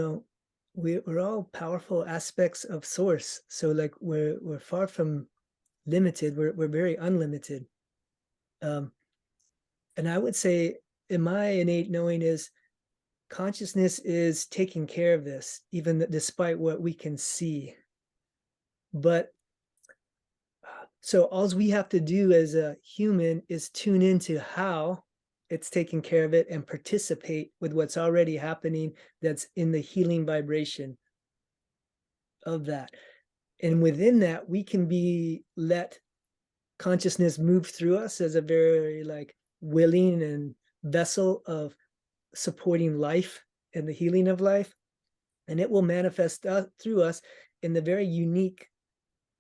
we're all powerful aspects of source. So like we're far from limited. We're very unlimited. Um, and I would say, in my innate knowing, is consciousness is taking care of this, even despite what we can see. But so all we have to do as a human is tune into how it's taking care of it and participate with what's already happening, that's in the healing vibration of that. And within that, we can be let consciousness move through us as a very like willing and vessel of supporting life and the healing of life. And it will manifest through us in the very unique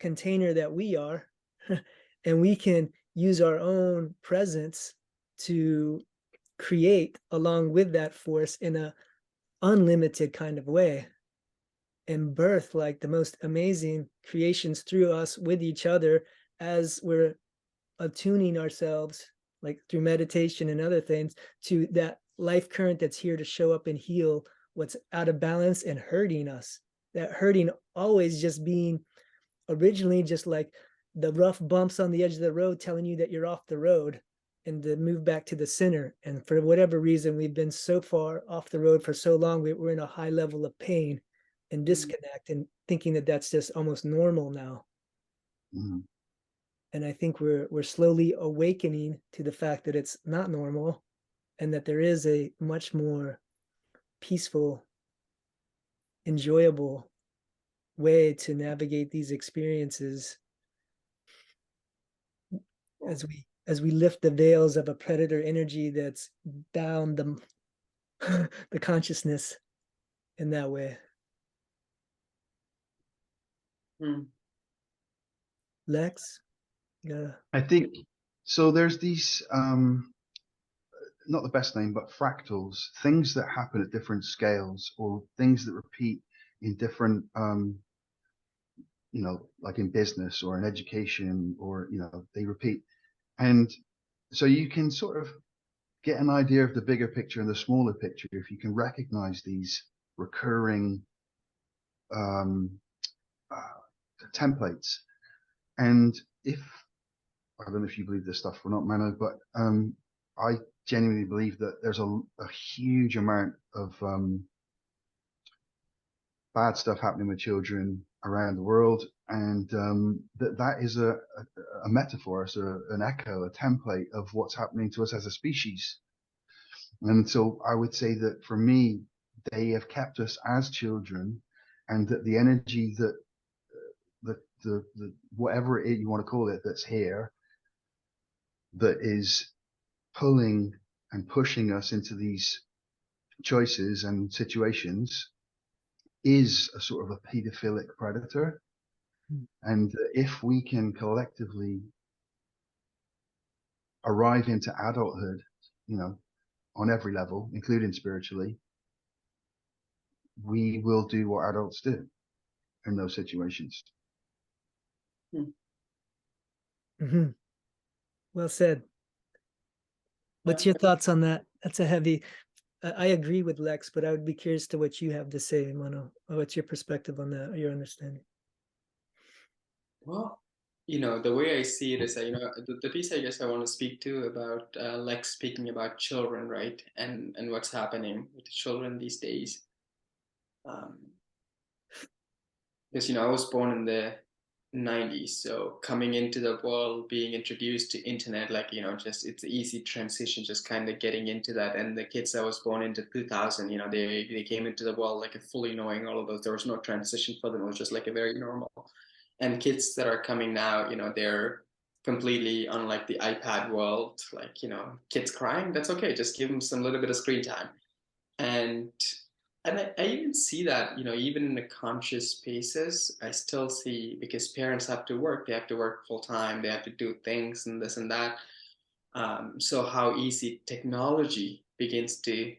container that we are. And we can use our own presence to create along with that force in a unlimited kind of way, and birth like the most amazing creations through us with each other, as we're attuning ourselves, like through meditation and other things, to that life current that's here to show up and heal what's out of balance and hurting us. That hurting always just being originally just like the rough bumps on the edge of the road telling you that you're off the road and to move back to the center. And for whatever reason, we've been so far off the road for so long, we're in a high level of pain and disconnect, and thinking that that's just almost normal now. Mhm. And I think we're slowly awakening to the fact that it's not normal, and that there is a much more peaceful, enjoyable way to navigate these experiences as we lift the veils of a predator energy that's bound the the consciousness in that way. Hmm. Lex, yeah. I think so. There's these not the best name, but fractals, things that happen at different scales or things that repeat in different like in business or in education, or they repeat. And so you can sort of get an idea of the bigger picture and the smaller picture if you can recognize these recurring um, templates. And if I don't know if you believe this stuff or not, Mano, but I genuinely believe that there's a huge amount of bad stuff happening with children around the world, and that is a metaphor, so an echo, a template of what's happening to us as a species. And so I would say that for me, they have kept us as children, and that the energy that the whatever you want to call it that's here, that is pulling and pushing us into these choices and situations, is a sort of a pedophilic predator. And if we can collectively arrive into adulthood, on every level, including spiritually, we will do what adults do in those situations. Mm-hmm. Well said. What's Yeah. your thoughts on that? That's a heavy. I agree with Lex, but I would be curious to what you have to say, Mano. What's your perspective on that, or your understanding? Well, the way I see it is that, the piece I guess I want to speak to about Lex speaking about children, right? And what's happening with the children these days. Because, I was born in the 90s, so coming into the world, being introduced to internet, like, just it's an easy transition, just kind of getting into that. And the kids that was born into 2000, they came into the world like a fully knowing all of those. There was no transition for them. It was just like a very normal. And kids that are coming now, they're completely unlike the iPad world. Like, kids crying, that's okay. Just give them some little bit of screen time. And I even see that, even in the conscious spaces, I still see, because parents have to work, they have to work full time, they have to do things and this and that. So how easy technology begins to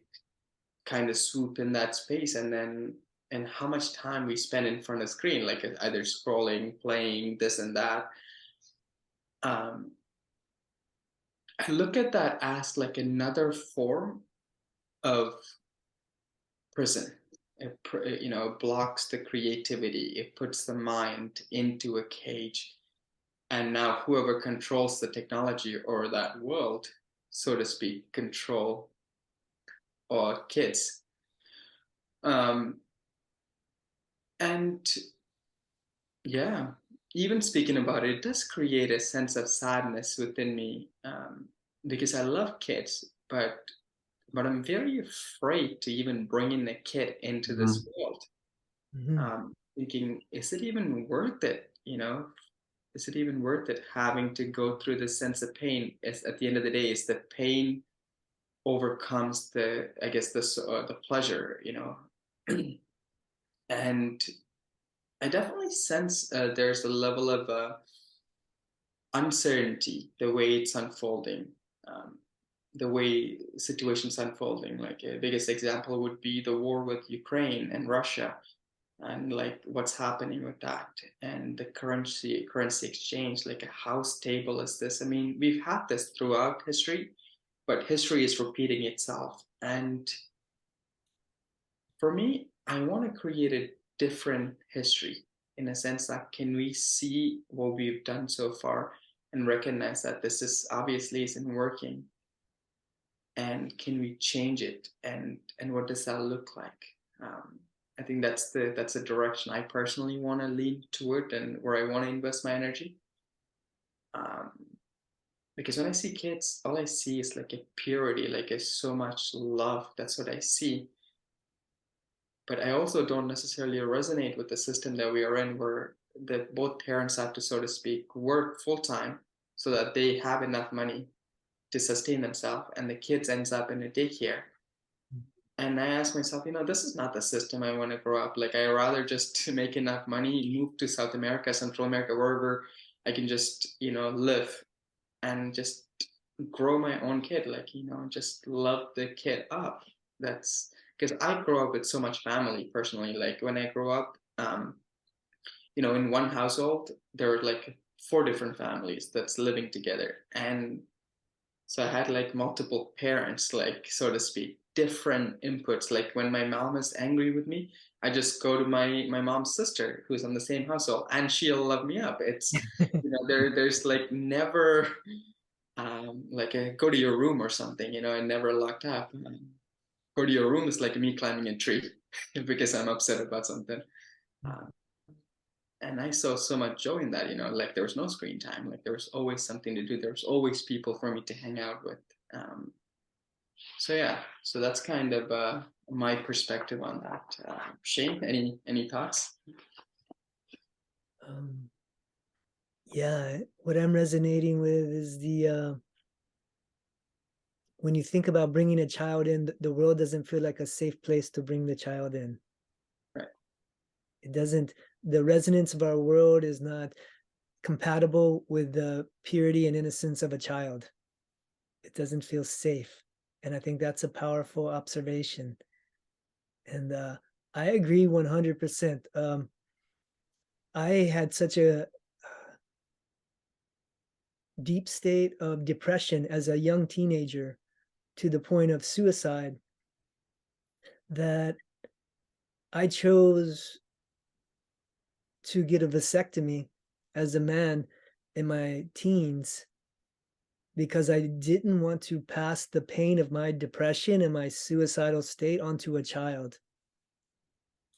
kind of swoop in that space, and how much time we spend in front of the screen, like either scrolling, playing, this and that. Um, I look at that as like another form of prison. It blocks the creativity. It puts the mind into a cage. And now whoever controls the technology or that world, so to speak, control our kids. And yeah, even speaking about it, it does create a sense of sadness within me, because I love kids, but I'm very afraid to even bring in a kid into this world. Mm-hmm. Thinking, is it even worth it? Is it even worth it having to go through this sense of pain? Is at the end of the day, is the pain overcomes I guess, the pleasure, and I definitely sense there's a level of uncertainty the way it's unfolding, um, the way situations unfolding. Like a biggest example would be the war with Ukraine and Russia, and like what's happening with that, and the currency exchange. Like how stable is this? I mean, we've had this throughout history, but history is repeating itself. And for me, I want to create a different history, in a sense that can we see what we've done so far and recognize that this is obviously isn't working, and can we change it, and what does that look like? I think that's the direction I personally want to lean toward, and where I want to invest my energy. Um, because when I see kids, all I see is like a purity, like a so much love. That's what I see. But I also don't necessarily resonate with the system that we are in, where both parents have to, so to speak, work full time so that they have enough money to sustain themselves, and the kids ends up in a daycare. And I asked myself, this is not the system I want to grow up. Like, I rather just to make enough money, move to South America, Central America, wherever I can just, live and just grow my own kid. Like, just love the kid up. That's because I grew up with so much family personally. Like, when I grew up, in one household, there were like 4 different families that's living together. And so I had like multiple parents, like, so to speak, different inputs. Like, when my mom is angry with me, I just go to my mom's sister who's on the same household, and she'll love me up. It's there's like never like a go to your room or something, and never locked up. Go to your room is like me climbing a tree because I'm upset about something. Uh, and I saw so much joy in that, like there was no screen time, like there was always something to do. There was always people for me to hang out with. So yeah, so that's kind of my perspective on that. Shane, any thoughts? Um, yeah, what I'm resonating with is when you think about bringing a child in, the world doesn't feel like a safe place to bring the child in. Right. It doesn't, the resonance of our world is not compatible with the purity and innocence of a child. It doesn't feel safe. And I think that's a powerful observation. And I agree 100%. I had such a deep state of depression as a young teenager to the point of suicide that I chose to get a vasectomy as a man in my teens because I didn't want to pass the pain of my depression and my suicidal state onto a child.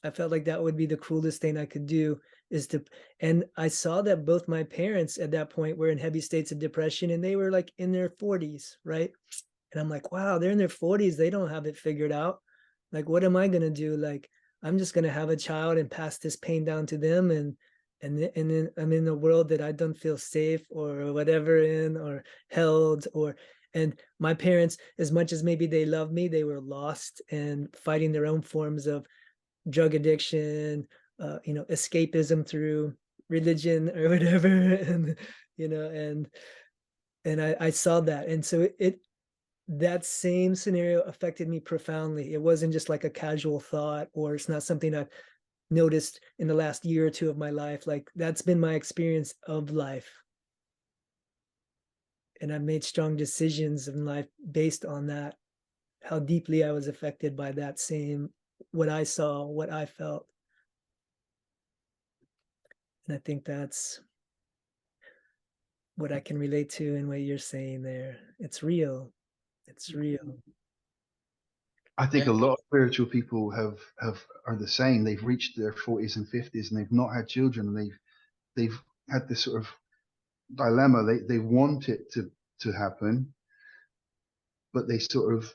I felt like that would be the cruelest thing I could do is to, and I saw that both my parents at that point were in heavy states of depression and they were like in their 40s, right? And I'm like, wow, they're in their 40s. They don't have it figured out. Like, what am I going to do? Like, I'm just going to have a child and pass this pain down to them. And then I'm in a world that I don't feel safe or whatever in or held or, and my parents, as much as maybe they love me, they were lost and fighting their own forms of drug addiction, escapism through religion or whatever. And, and I saw that. And so that same scenario affected me profoundly. It wasn't just like a casual thought, or it's not something I've noticed in the last year or two of my life. Like that's been my experience of life. And I've made strong decisions in life based on that, how deeply I was affected by that same, what I saw, what I felt. And I think that's what I can relate to in what you're saying there. It's real. It's real. I think Yeah. a lot of spiritual people are the same. They've reached their 40s and 50s and they've not had children, and they've had this sort of dilemma. They want it to happen, but they sort of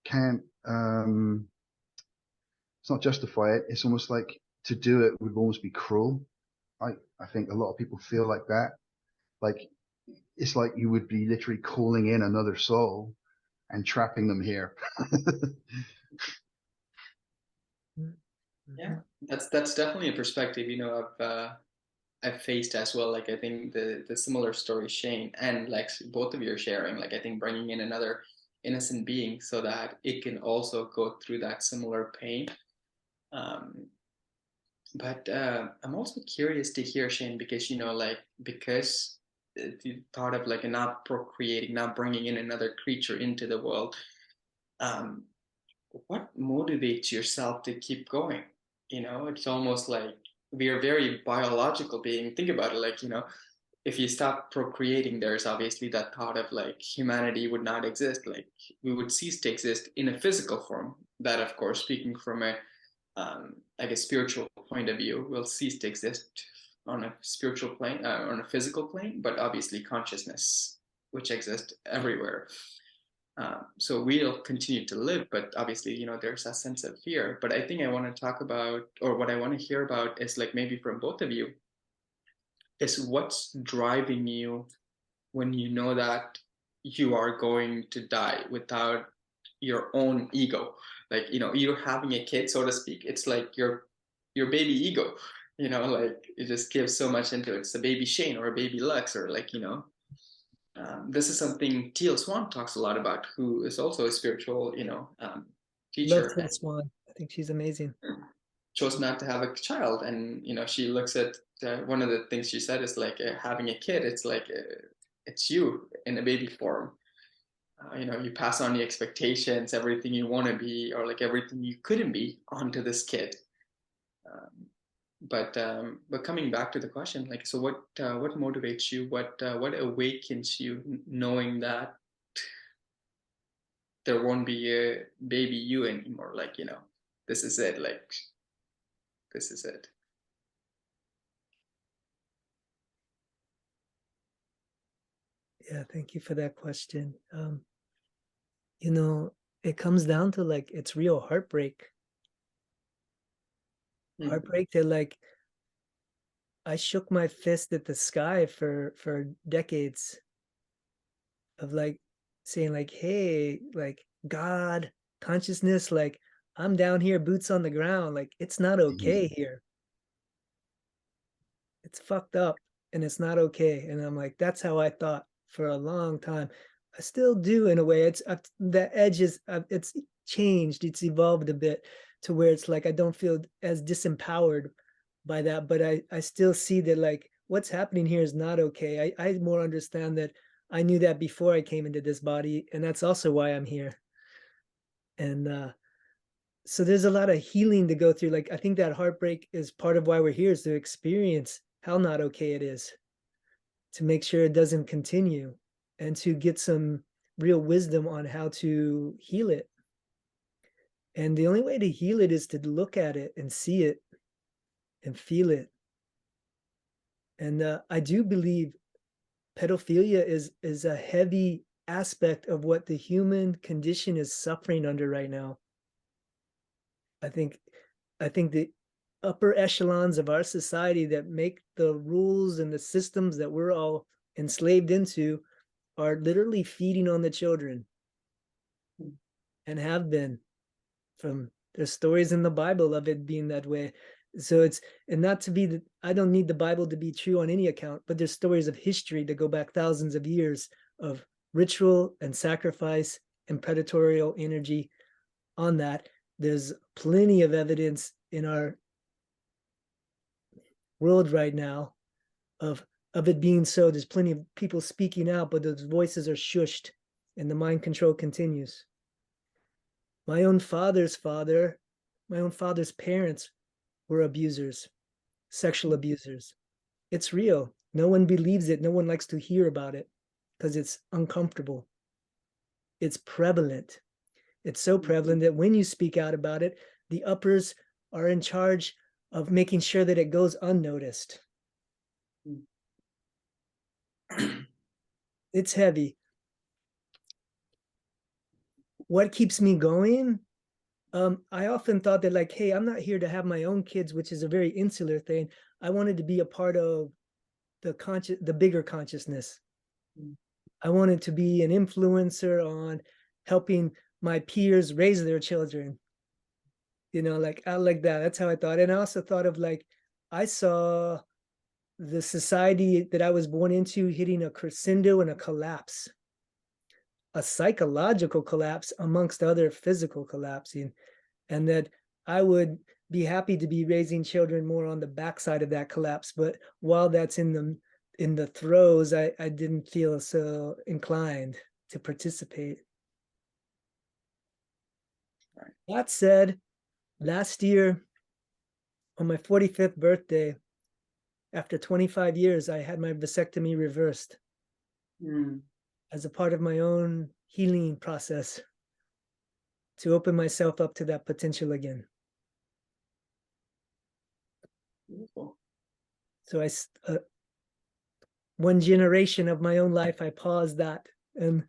can't. It's not justify it. It's almost like to do it would almost be cruel. I think a lot of people feel like that. Like it's like you would be literally calling in another soul and trapping them here. Yeah, that's definitely a perspective, I've faced as well. Like, I think the similar story Shane and like both of you are sharing, like I think bringing in another innocent being so that it can also go through that similar pain. Um, but I'm also curious to hear Shane, because because the thought of like not procreating, not bringing in another creature into the world. Um, what motivates yourself to keep going? It's almost like we are very biological being. Think about it, like, if you stop procreating, there's obviously that thought of like humanity would not exist. Like, we would cease to exist in a physical form. That, of course, speaking from a like a spiritual point of view, will cease to exist on a spiritual plane, on a physical plane, but obviously consciousness, which exists everywhere. So we'll continue to live, but obviously, there's a sense of fear. But I think I want to talk about, or what I want to hear about is like maybe from both of you, is what's driving you when you know that you are going to die without your own ego. Like, you're having a kid, so to speak. It's like your baby ego, like it just gives so much into it. It's a baby Shane or a baby Lux, or like, this is something Teal Swan talks a lot about, who is also a spiritual, Love teacher, Till Swan. I think she's amazing. and chose not to have a child. And she looks at one of the things she said is like, having a kid, it's like, it's you in a baby form. You pass on the expectations, everything you want to be, or like everything you couldn't be, onto this kid. um, but coming back to the question, like, so what motivates you, what awakens you, knowing that there won't be a baby you anymore, like, this is it, like, this is it. Yeah, thank you for that question. You know, it comes down to like it's real heartbreak. Mm. Heartbreak that like I shook my fist at the sky for decades of like saying like, hey, like God, consciousness, like I'm down here, boots on the ground, like it's not okay here. It's fucked up and it's not okay. And I'm like, that's how I thought for a long time. I still do in a way. The edge is it's changed. It's evolved a bit to where it's like I don't feel as disempowered by that, but I still see that like what's happening here is not okay. I more understand that I knew that before I came into this body, and that's also why I'm here. And so there's a lot of healing to go through. Like I think that heartbreak is part of why we're here, is to experience how not okay it is, to make sure it doesn't continue, and to get some real wisdom on how to heal it. And the only way to heal it is to look at it and see it and feel it. And I do believe pedophilia is a heavy aspect of what the human condition is suffering under right now. I think the upper echelons of our society that make the rules and the systems that we're all enslaved into are literally feeding on the children, and have been. From there's stories in the Bible of it being that way. So it's, and not to be that I don't need the Bible to be true on any account, but there's stories of history that go back thousands of years of ritual and sacrifice and predatory energy on that. There's plenty of evidence in our world right now of it being so. There's plenty of people speaking out, but those voices are shushed and the mind control continues. My own father's parents were abusers, sexual abusers. It's real. No one believes it. No one likes to hear about it because it's uncomfortable. It's prevalent. It's so prevalent that when you speak out about it, the uppers are in charge of making sure that it goes unnoticed. It's heavy. What keeps me going? I often thought that like, hey, I'm not here to have my own kids, which is a very insular thing. I wanted to be a part of the bigger consciousness. I wanted to be an influencer on helping my peers raise their children. Like I like that. That's how I thought. And I also thought of like, I saw the society that I was born into hitting a crescendo and a collapse, a psychological collapse amongst other physical collapsing, and that I would be happy to be raising children more on the backside of that collapse. But while that's in the throes, I didn't feel so inclined to participate. Right. That said, last year on my 45th birthday, after 25 years, I had my vasectomy reversed as a part of my own healing process to open myself up to that potential again. Beautiful. So one generation of my own life, I paused that, and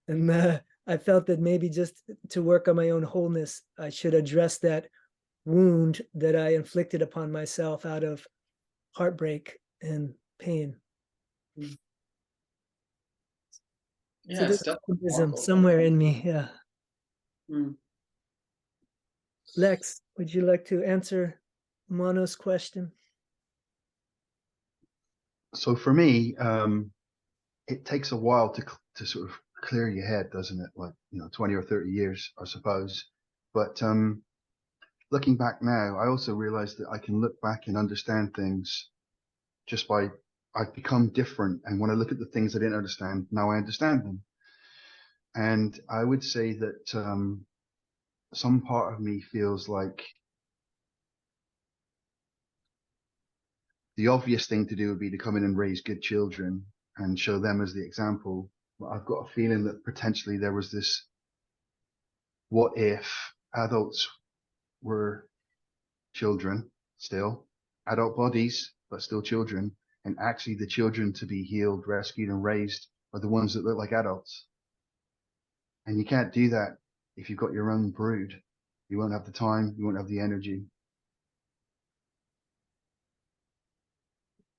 I felt that maybe just to work on my own wholeness, I should address that wound that I inflicted upon myself out of heartbreak and pain. So Yeah, it's there's definitely optimism powerful. somewhere in me. Yeah. Mm. Lex, would you like to answer Mono's question? So for me, it takes a while to sort of clear your head, doesn't it? Like, 20 or 30 years, I suppose. But looking back now, I also realized that I can look back and understand things just by I've become different. And when I look at the things I didn't understand, now I understand them. And I would say that some part of me feels like the obvious thing to do would be to come in and raise good children and show them as the example. But I've got a feeling that potentially there was this, what if adults were children still, adult bodies, but still children, and actually the children to be healed, rescued, and raised are the ones that look like adults. And you can't do that if you've got your own brood. You won't have the time, you won't have the energy.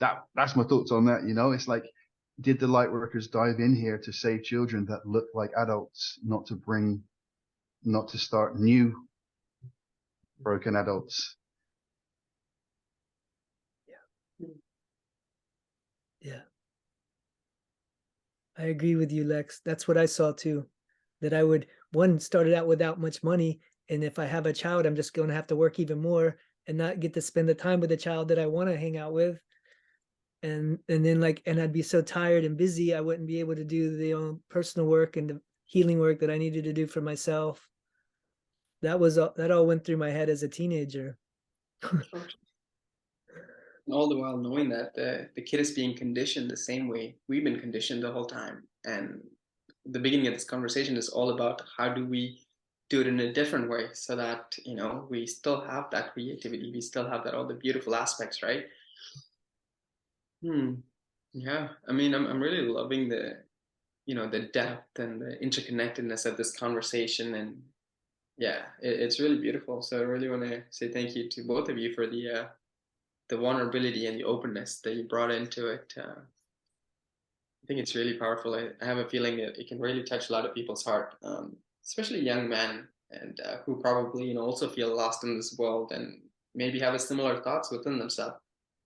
That's my thoughts on that. It's like, did the light workers dive in here to save children that look like adults, not to start new broken adults? Yeah. I agree with you, Lex. That's what I saw too. That I would one started out without much money, and if I have a child, I'm just going to have to work even more and not get to spend the time with the child that I want to hang out with. And then and I'd be so tired and busy, I wouldn't be able to do the personal work and the healing work that I needed to do for myself. That all went through my head as a teenager. And all the while knowing that the kid is being conditioned the same way we've been conditioned the whole time. And the beginning of this conversation is all about how do we do it in a different way so that we still have that creativity, we still have that all the beautiful aspects, right? Yeah, I mean, I'm really loving the depth and the interconnectedness of this conversation, and yeah, it's really beautiful. So I really want to say thank you to both of you for the vulnerability and the openness that you brought into it. I think it's really powerful. I have a feeling that it can really touch a lot of people's heart, especially young men, and who probably also feel lost in this world and maybe have a similar thoughts within themselves.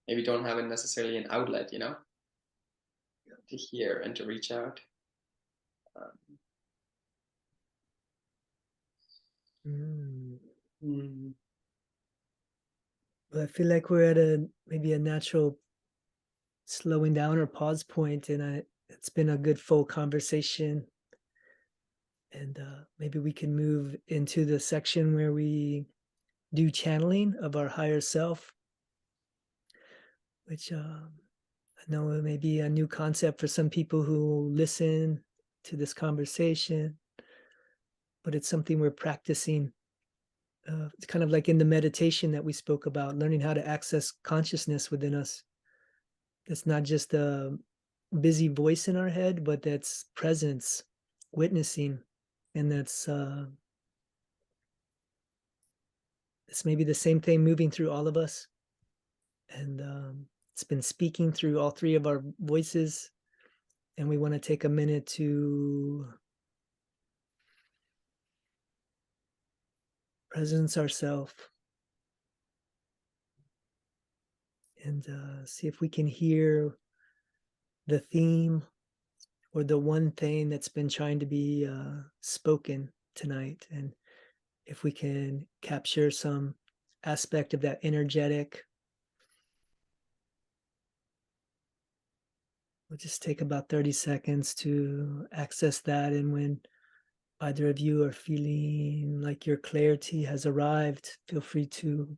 Maybe don't have it necessarily an outlet, to hear and to reach out. Um, Mm. mm, But I feel like we're at maybe a natural slowing down or pause point, and it's been a good full conversation. And maybe we can move into the section where we do channeling of our higher self, which I know it may be a new concept for some people who listen to this conversation, but it's something we're practicing. It's kind of like in the meditation that we spoke about, learning how to access consciousness within us. It's not just a busy voice in our head, but that's presence, witnessing, and it's maybe the same thing moving through all of us, and it's been speaking through all three of our voices, and we want to take a minute to presence ourselves and see if we can hear the theme or the one thing that's been trying to be spoken tonight, and if we can capture some aspect of that energetic. We'll just take about 30 seconds to access that. And when either of you are feeling like your clarity has arrived, feel free to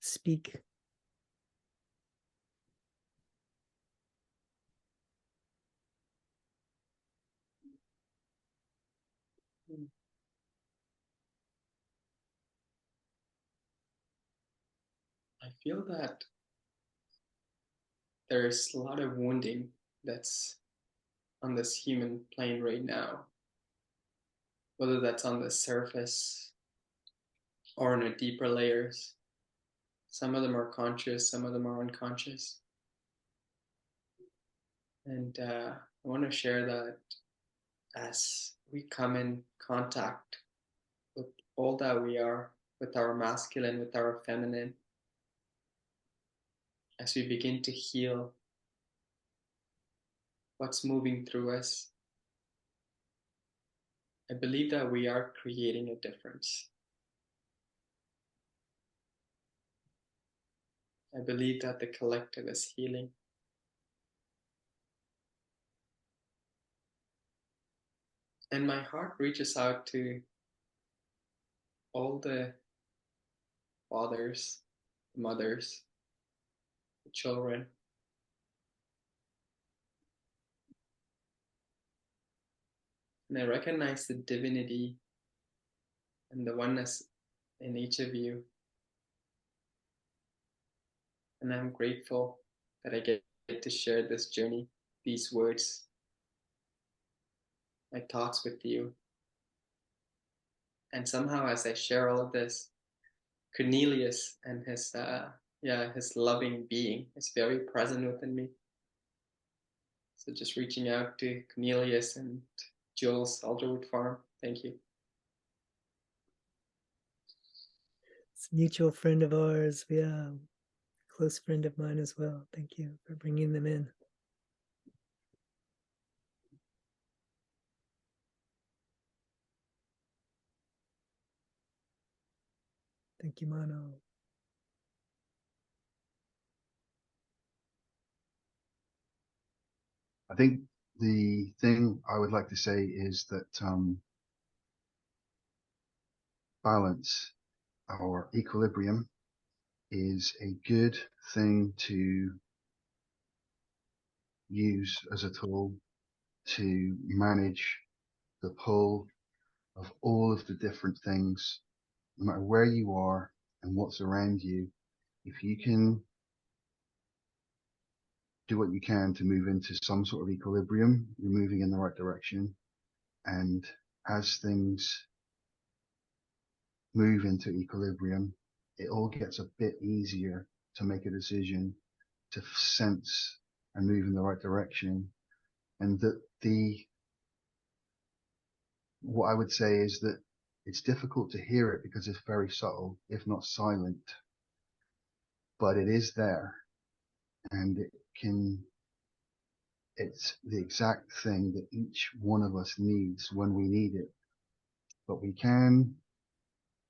speak. I feel that there's a lot of wounding that's on this human plane right now, whether that's on the surface or in the deeper layers. Some of them are conscious, some of them are unconscious. And I want to share that as we come in contact with all that we are, with our masculine, with our feminine, as we begin to heal what's moving through us, I believe that we are creating a difference. I believe that the collective is healing. And my heart reaches out to all the fathers, mothers, the children. And I recognize the divinity and the oneness in each of you. And I'm grateful that I get to share this journey, these words, my thoughts with you. And somehow, as I share all of this, Cornelius and his loving being is very present within me. So just reaching out to Cornelius and Jules Alderwood Farm. Thank you. It's a mutual friend of ours. Yeah, close friend of mine as well. Thank you for bringing them in. Thank you, Mano. I think the thing I would like to say is that balance or equilibrium is a good thing to use as a tool to manage the pull of all of the different things, no matter where you are and what's around you. If you can do what you can to move into some sort of equilibrium, you're moving in the right direction. And as things move into equilibrium, it all gets a bit easier to make a decision, to sense and move in the right direction. And that what I would say is that it's difficult to hear it because it's very subtle, if not silent, but it is there, and it's the exact thing that each one of us needs when we need it. But we can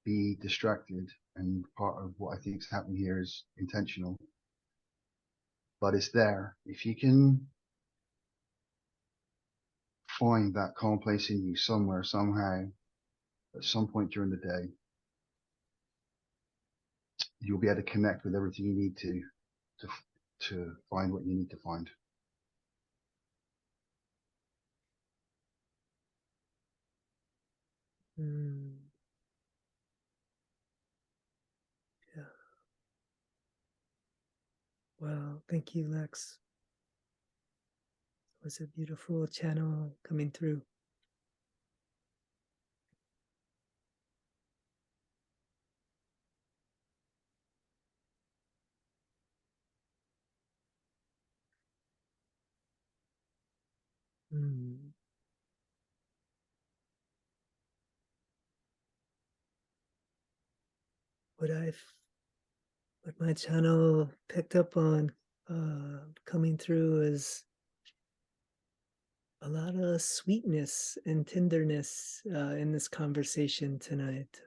be distracted, and part of what I think is happening here is intentional, but it's there. If you can find that calm place in you somewhere, somehow, at some point during the day, you'll be able to connect with everything you need to find what you need to find. Yeah. Wow. Thank you, Lex. It was a beautiful channel coming through. What my channel picked up on coming through is a lot of sweetness and tenderness in this conversation tonight.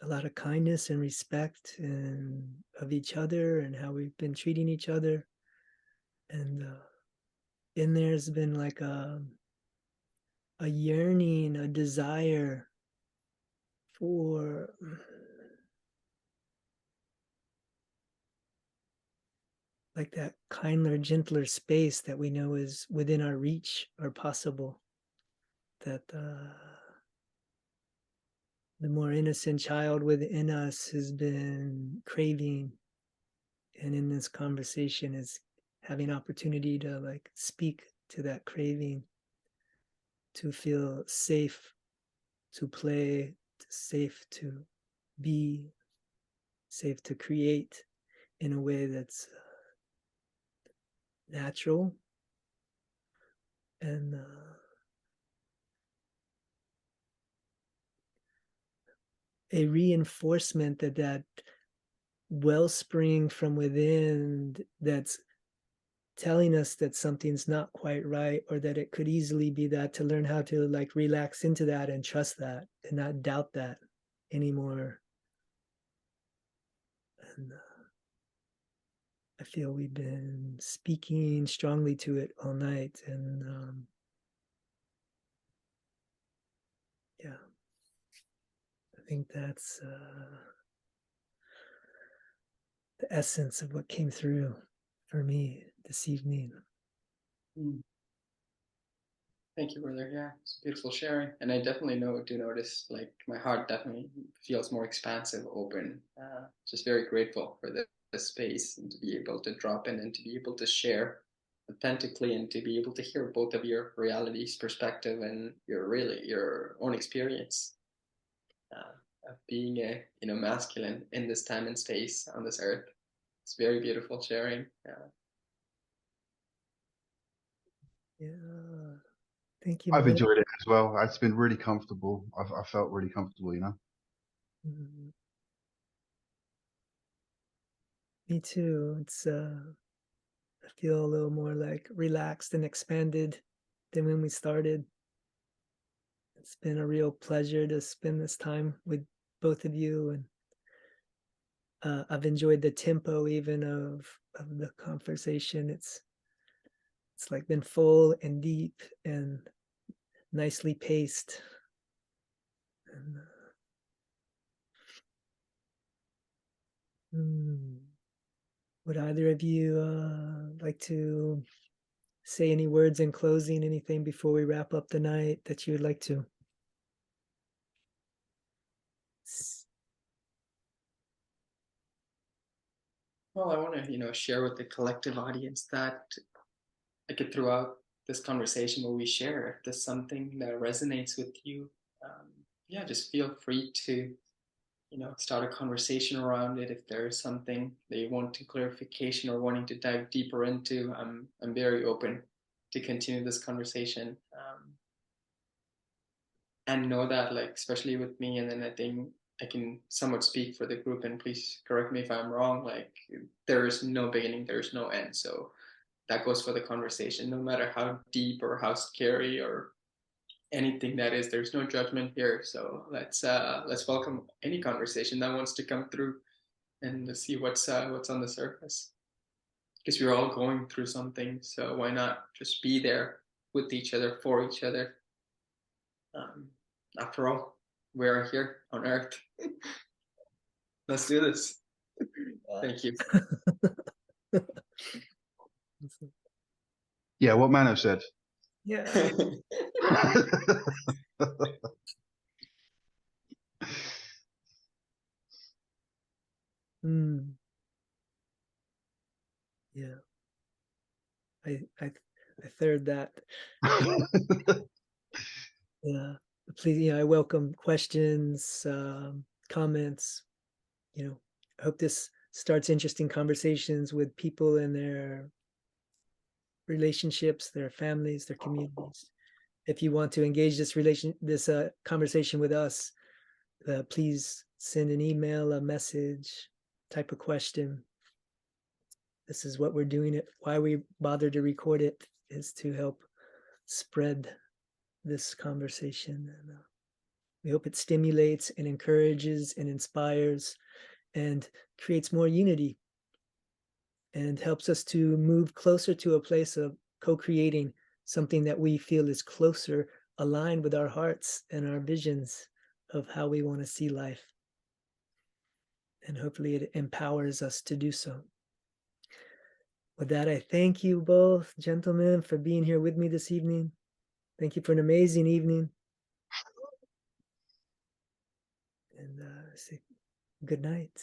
A lot of kindness and respect and of each other and how we've been treating each other. And in there's been like a yearning, a desire for like that kinder, gentler space that we know is within our reach or possible. That the more innocent child within us has been craving, and in this conversation is having opportunity to like speak to that craving, to feel safe, to play, safe to be, safe to create in a way that's natural, and a reinforcement that that wellspring from within that's telling us that something's not quite right, or that it could easily be that, to learn how to like relax into that and trust that and not doubt that anymore. And I feel we've been speaking strongly to it all night, and yeah, I think that's the essence of what came through for me this evening. Mm. Thank you, brother. Yeah, it's beautiful sharing, and I definitely do notice, like, my heart definitely feels more expansive, open. Just very grateful for this space, and to be able to drop in and to be able to share authentically, and to be able to hear both of your realities, perspective, and your own experience of being a masculine in this time and space on this earth. It's very beautiful sharing. Yeah, thank you, I've man. enjoyed it as well. It's been really comfortable. I felt really comfortable, you know. Mhm. Me too. It's I feel a little more like relaxed and expanded than when we started. It's been a real pleasure to spend this time with both of you, and I've enjoyed the tempo even of the conversation. It's like been full and deep and nicely paced. And, would either of you like to say any words in closing, anything before we wrap up the night that you would like to? Well, I want to, share with the collective audience that, like, throughout this conversation where we share, if there's something that resonates with you, yeah, just feel free to, start a conversation around it. If there is something that you want to clarification or wanting to dive deeper into, I'm very open to continue this conversation. And know that, like, especially with me, and then I think I can somewhat speak for the group, and please correct me if I'm wrong, like, there is no beginning, there's no end. So that goes for the conversation, no matter how deep or how scary or anything that is, there's no judgment here. So let's welcome any conversation that wants to come through, and to see what's on the surface, because we're all going through something. So why not just be there with each other, for each other? um, After all, we're here on earth. Let's do this. Thank you. Yeah, what Mano said. Yeah. Mm, yeah. I third that. Yeah. Please, I welcome questions, comments. I hope this starts interesting conversations with people in their relationships, their families, their communities. If you want to engage this conversation with us, please send an email, a message, type of question. This is what we're doing it. Why we bother to record it is to help spread this conversation. And we hope it stimulates and encourages and inspires and creates more unity, and helps us to move closer to a place of co-creating something that we feel is closer, aligned with our hearts and our visions of how we want to see life. And hopefully it empowers us to do so. With that, I thank you both, gentlemen, for being here with me this evening. Thank you for an amazing evening. And say good night.